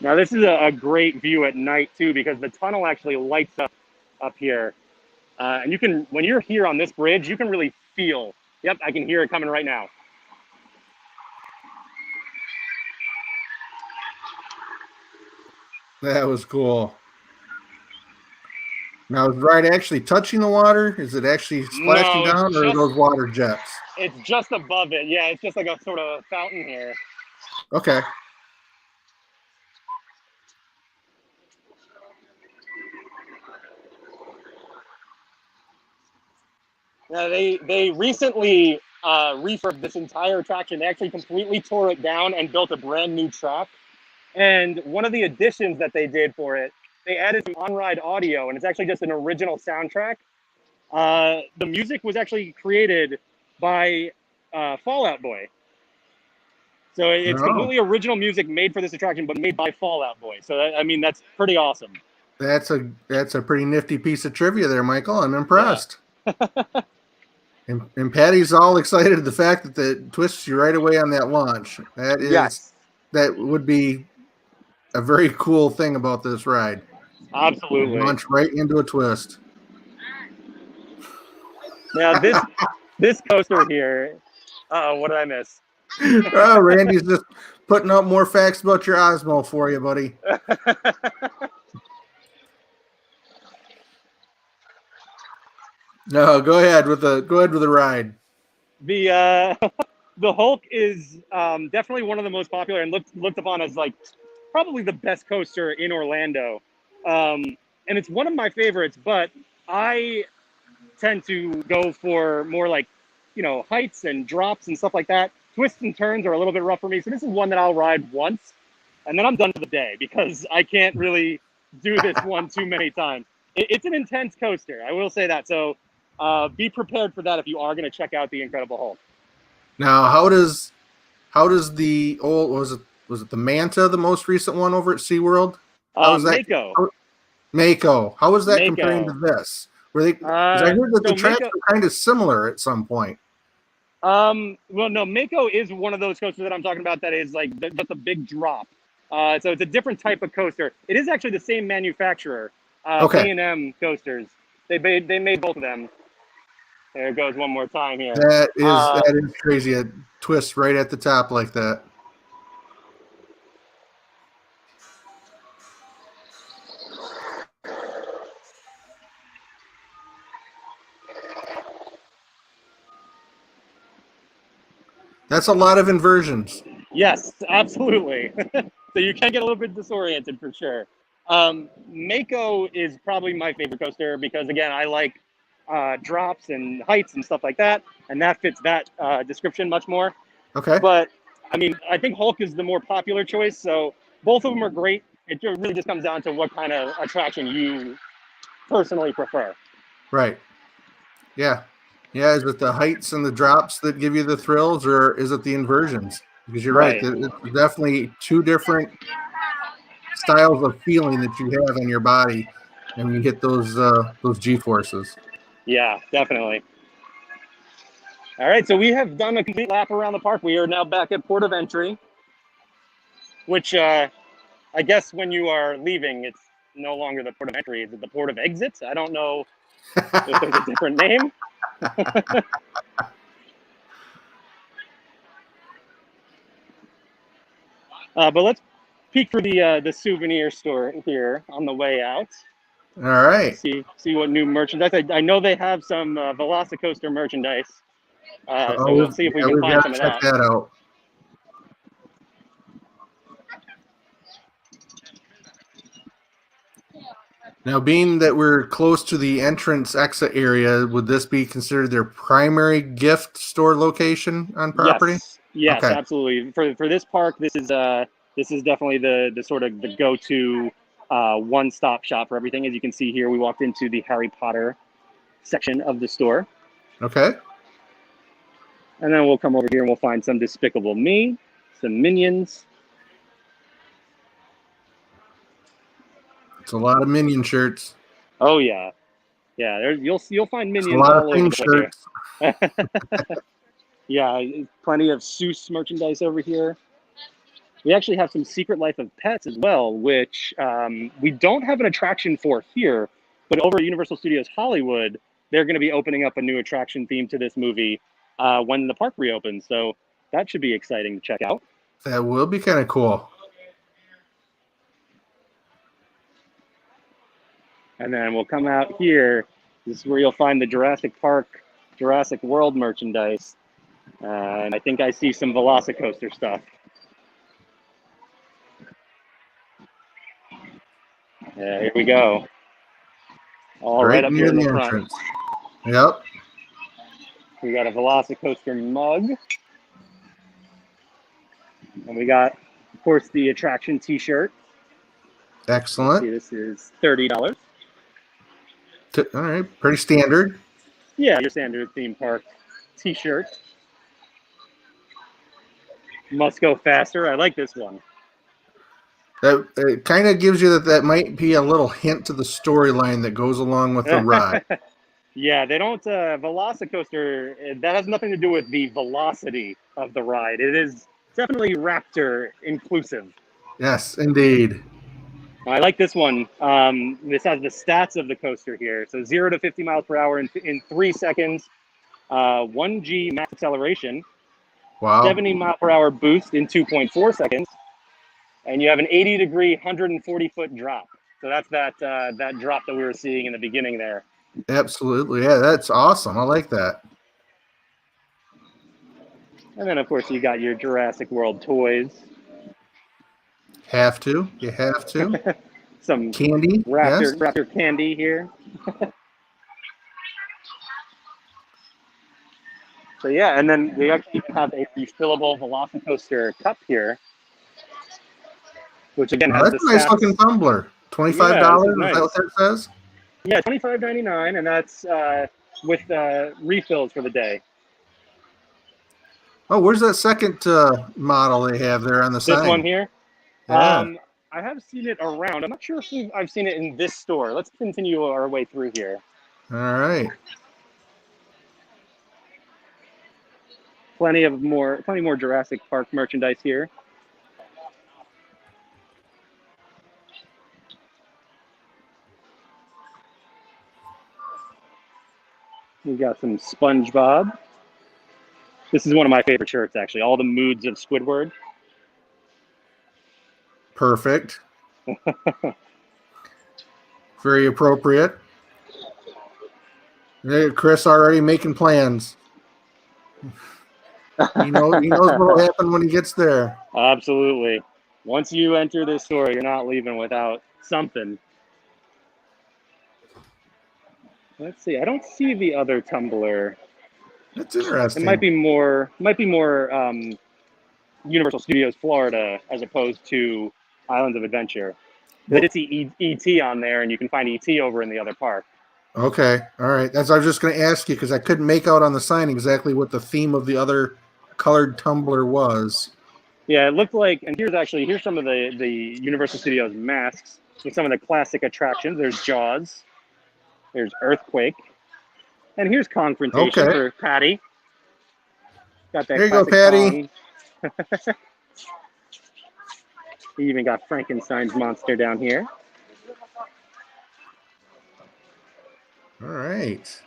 Now this is a great view at night too, because the tunnel actually lights up here. And you can, when you're here on this bridge, you can really feel, yep, I can hear it coming right now. That was cool. Now, is the ride actually touching the water? Is it actually splashing No, down, or are those water jets? it's just above it. Yeah, it's just like a sort of fountain here. Okay. Yeah, they recently refurbed this entire attraction. They actually completely tore it down and built a brand new track. And one of the additions that they did for it, they added some on-ride audio, and it's actually just an original soundtrack. The music was actually created by Fall Out Boy. So it's Oh. completely original music made for this attraction, but made by Fall Out Boy. So I mean, that's pretty awesome. That's a pretty nifty piece of trivia there, Michael. I'm impressed. Yeah. and Patty's all excited at the fact that it twists you right away on that launch. That is, yes, that would be a very cool thing about this ride. Absolutely. Launch right into a twist. Now this coaster here, what did I miss? Oh, Randy's just putting out more facts about your Osmo for you, buddy. No, go ahead with the ride. The the Hulk is definitely one of the most popular and looked upon as like probably the best coaster in Orlando, and it's one of my favorites. But I tend to go for more like, you know, heights and drops and stuff like that. Twists and turns are a little bit rough for me, so this is one that I'll ride once, and then I'm done for the day because I can't really do this one too many times. It's an intense coaster, I will say that. So be prepared for that if you are going to check out the Incredible Hulk. Now, how does the old was it the Manta, the most recent one over at SeaWorld? How was that? Mako. How was that comparing to this? Were they? I heard that the tracks were kind of similar at some point. Well, no, Mako is one of those coasters that I'm talking about that is like just a big drop. So it's a different type of coaster. It is actually the same manufacturer, Okay. A&M coasters. They made both of them. There it goes one more time here. That is crazy. A twist right at the top like that. That's a lot of inversions. Yes, absolutely. So you can get a little bit disoriented for sure. Mako is probably my favorite coaster because, again, I like drops and heights and stuff like that, and that fits that description much more. Okay. But, I mean, I think Hulk is the more popular choice, so both of them are great. It really just comes down to what kind of attraction you personally prefer. Right. Yeah. Yeah, is it the heights and the drops that give you the thrills, or is it the inversions? Because you're right. It's definitely two different styles of feeling that you have in your body, and you get those G-forces. Yeah, definitely. All right, so we have done a complete lap around the park. We are now back at Port of Entry, which I guess when you are leaving, it's no longer the Port of Entry. Is it the Port of Exit? I don't know if there's a different name. But let's peek through the souvenir store here on the way out. All right. See what new merchandise. I know they have some Velocicoaster merchandise. So we'll see if we can find some of that. Check that out. Now, being that we're close to the entrance exit area, would this be considered their primary gift store location on property? Yes, okay. Absolutely. For this park, this is definitely the sort of the go-to one-stop shop for everything. As you can see here, we walked into the Harry Potter section of the store. Okay. And then we'll come over here and we'll find some Despicable Me, some Minions. It's a lot of Minion shirts. Oh yeah, yeah. You'll find Minions. It's a lot of pink shirts. Yeah, plenty of Seuss merchandise over here. we actually have some Secret Life of Pets as well, which we don't have an attraction for here, but over at Universal Studios Hollywood, they're going to be opening up a new attraction theme to this movie when the park reopens. So that should be exciting to check out. That will be kind of cool. And then we'll come out here. This is where you'll find the Jurassic Park, Jurassic World merchandise. And I think I see some Velocicoaster stuff. Yeah, here we go. All right up here in the front. entrance. Yep. We got a Velocicoaster mug. And we got, of course, the attraction t-shirt. Excellent. See, this is $30. All right. Pretty standard. Yeah, your standard theme park t-shirt. Must go faster. I like this one. That it kind of gives you that might be a little hint to the storyline that goes along with the ride. Yeah, they don't Velocicoaster. That has nothing to do with the velocity of the ride. It is definitely Raptor inclusive. Yes, indeed. I like this one. This has the stats of the coaster here. So 0 to 50 miles per hour in 3 seconds. 1G max acceleration. Wow. 70 mile per hour boost in 2.4 seconds. And you have an 80-degree, 140-foot drop. So that's that drop that we were seeing in the beginning there. Absolutely. Yeah, that's awesome. I like that. And then, of course, you got your Jurassic World toys. Have to. You have to. Some Candy. Yes. Raptor candy here. So, yeah, and then we actually have a refillable Velocicoaster cup here. Which, again, has That's the a nice stats. looking tumbler. $25. Yeah, Is that what that says? Yeah, $25.99, and that's with refills for the day. Oh, where's that second model they have there on the side? This one here? Yeah. I have seen it around. I'm not sure if I've seen it in this store. Let's continue our way through here. All right. Plenty more Jurassic Park merchandise here. We got some SpongeBob. This is one of my favorite shirts, actually. All the moods of Squidward. Perfect. Very appropriate. Hey, Chris already making plans. He knows what will happen when he gets there. Absolutely. Once you enter this store, you're not leaving without something. Let's see. I don't see the other tumbler. That's interesting. It might be more Universal Studios Florida as opposed to Islands of Adventure. I did see ET on there, and you can find ET over in the other park. Okay. All right. That's I was just going to ask you because I couldn't make out on the sign exactly what the theme of the other colored tumbler was. Yeah, it looked like, and here's some of the Universal Studios masks with some of the classic attractions. There's Jaws. There's Earthquake. And here's Confrontation for Patty. Got that. There you go, Patty. We even got Frankenstein's monster down here. All right.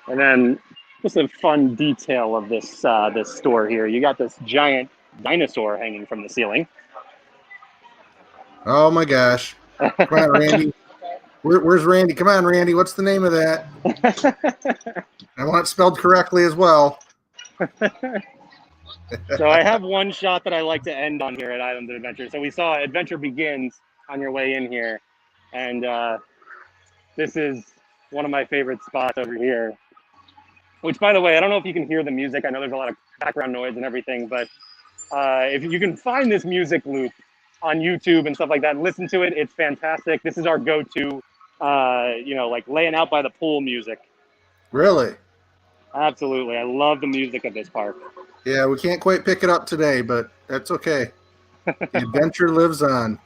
And then just a fun detail of this this store here. You got this giant dinosaur hanging from the ceiling. Oh my gosh. Come on, Randy. Where's Randy? Come on, Randy. What's the name of that? I want it spelled correctly as well. So I have one shot that I like to end on here at Islands of Adventure. So we saw Adventure Begins on your way in here. And this is one of my favorite spots over here. Which, by the way, I don't know if you can hear the music. I know there's a lot of background noise and everything. But if you can find this music loop on YouTube and stuff like that, and listen to it, it's fantastic. This is our go-to, like laying out by the pool music. Really? Absolutely. I love the music of this park. Yeah, we can't quite pick it up today, but that's okay. The adventure lives on.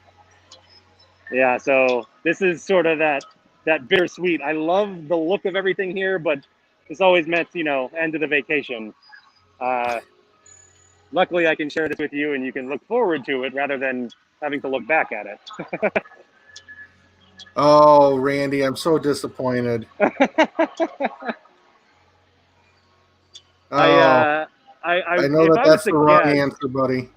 Yeah, so this is sort of that bittersweet. I love the look of everything here, but it's always meant, end of the vacation. luckily I can share this with you and you can look forward to it rather than having to look back at it. Oh, Randy, I'm so disappointed. I, Oh, I know if that I was that's to the wrong guess, answer, buddy.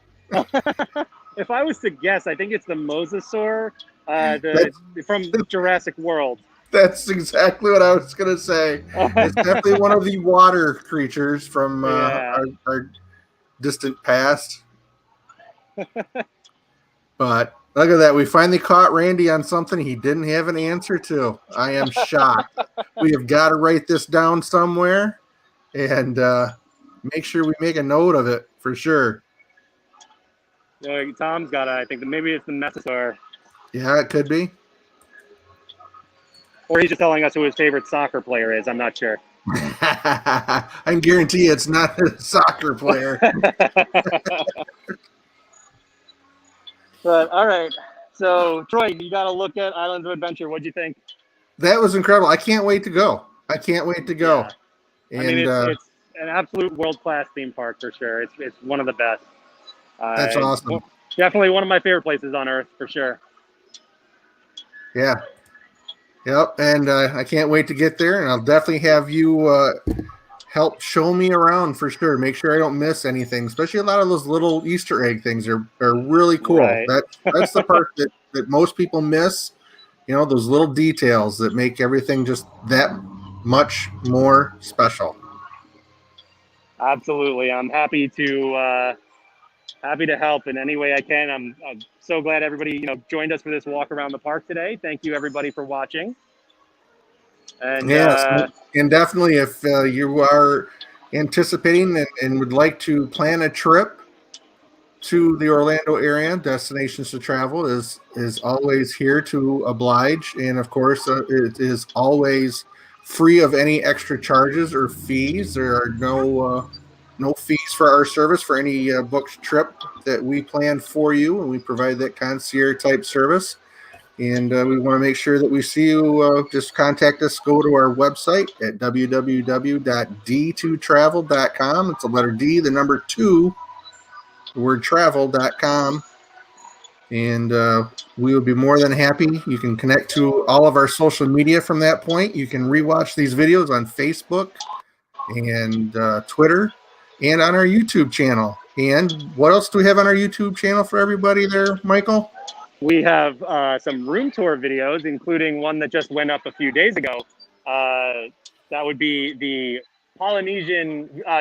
if I was to guess, I think it's the mosasaur, That's, from Jurassic World. that's exactly what I was going to say. It's definitely one of the water creatures from Yeah. our distant past. But look at that. We finally caught Randy on something he didn't have an answer to. I am shocked. We have got to write this down somewhere and make sure we make a note of it for sure. Tom's got it. I think that maybe it's the mosasaur. Yeah, it could be. Or he's just telling us who his favorite soccer player is. I'm not sure. I can guarantee it's not a soccer player. But all right. So Troy, you got to look at Islands of Adventure. What'd you think? That was incredible. I can't wait to go. I can't wait to go. Yeah. And I mean, it's an absolute world-class theme park for sure. It's one of the best. that's awesome. Definitely one of my favorite places on Earth for sure. Yeah. Yep. And I can't wait to get there. And I'll definitely have you help show me around for sure. Make sure I don't miss anything. Especially a lot of those little Easter egg things are really cool. Right. That's the part that most people miss. You know, those little details that make everything just that much more special. Absolutely. I'm happy to help in any way I can. I'm so glad everybody joined us for this walk around the park today. Thank you everybody for watching. And yes, and definitely if you are anticipating and would like to plan a trip to the Orlando area, Destinations to Travel is always here to oblige, and of course it is always free of any extra charges or fees. There are no fees for our service for any booked trip that we plan for you, and we provide that concierge type service. And we want to make sure that we see you. Just contact us. Go to our website at www.d2travel.com. It's a letter D, the number 2, the word travel.com. And we would be more than happy. You can connect to all of our social media from that point. You can rewatch these videos on Facebook and Twitter and on our YouTube channel. And what else do we have on our YouTube channel for everybody there, Michael? we have some room tour videos, including one that just went up a few days ago. That would be the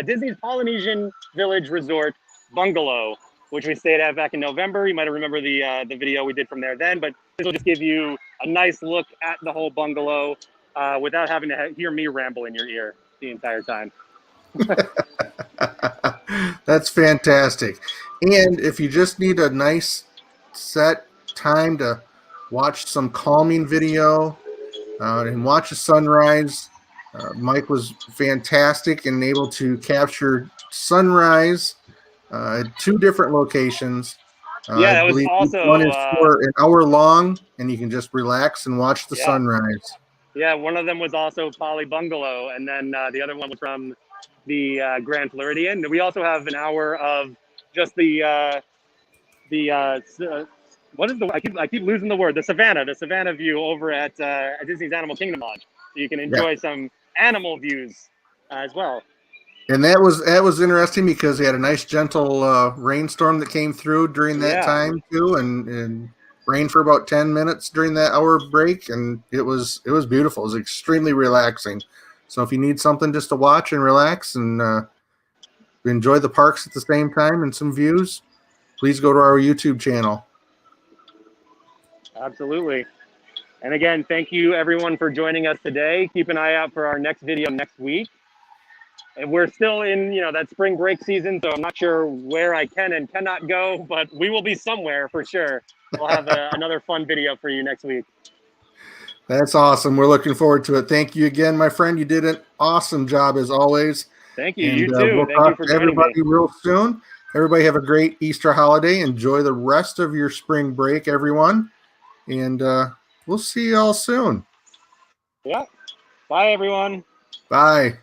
Disney's Polynesian Village Resort Bungalow, which we stayed at back in November. You might remember the video we did from there then, but this will just give you a nice look at the whole bungalow without having to hear me ramble in your ear the entire time. That's fantastic. And if you just need a nice set time to watch some calming video and watch a sunrise, Mike was fantastic and able to capture sunrise at 2 different locations. Yeah, that was also one is for an hour long, and you can just relax and watch the sunrise. Yeah, one of them was also Poly Bungalow, and then the other one was from the Grand Floridian. We also have an hour of just what is the I keep losing the word, the Savannah view over at Disney's Animal Kingdom Lodge. So you can enjoy some animal views as well. And that was interesting because they had a nice gentle rainstorm that came through during that time too, and rained for about 10 minutes during that hour break, and it was beautiful. It was extremely relaxing. So if you need something just to watch and relax and enjoy the parks at the same time and some views, please go to our YouTube channel. Absolutely. And again, thank you everyone for joining us today. Keep an eye out for our next video next week. And we're still in, that spring break season, so I'm not sure where I can and cannot go, but we will be somewhere for sure. We'll have another fun video for you next week. That's awesome. We're looking forward to it. Thank you again, my friend. You did an awesome job as always. Thank you. And, you too. We'll Thank you for joining everybody me. real soon. Everybody have a great Easter holiday. Enjoy the rest of your spring break, everyone. And we'll see you all soon. Yeah. Bye, everyone. Bye.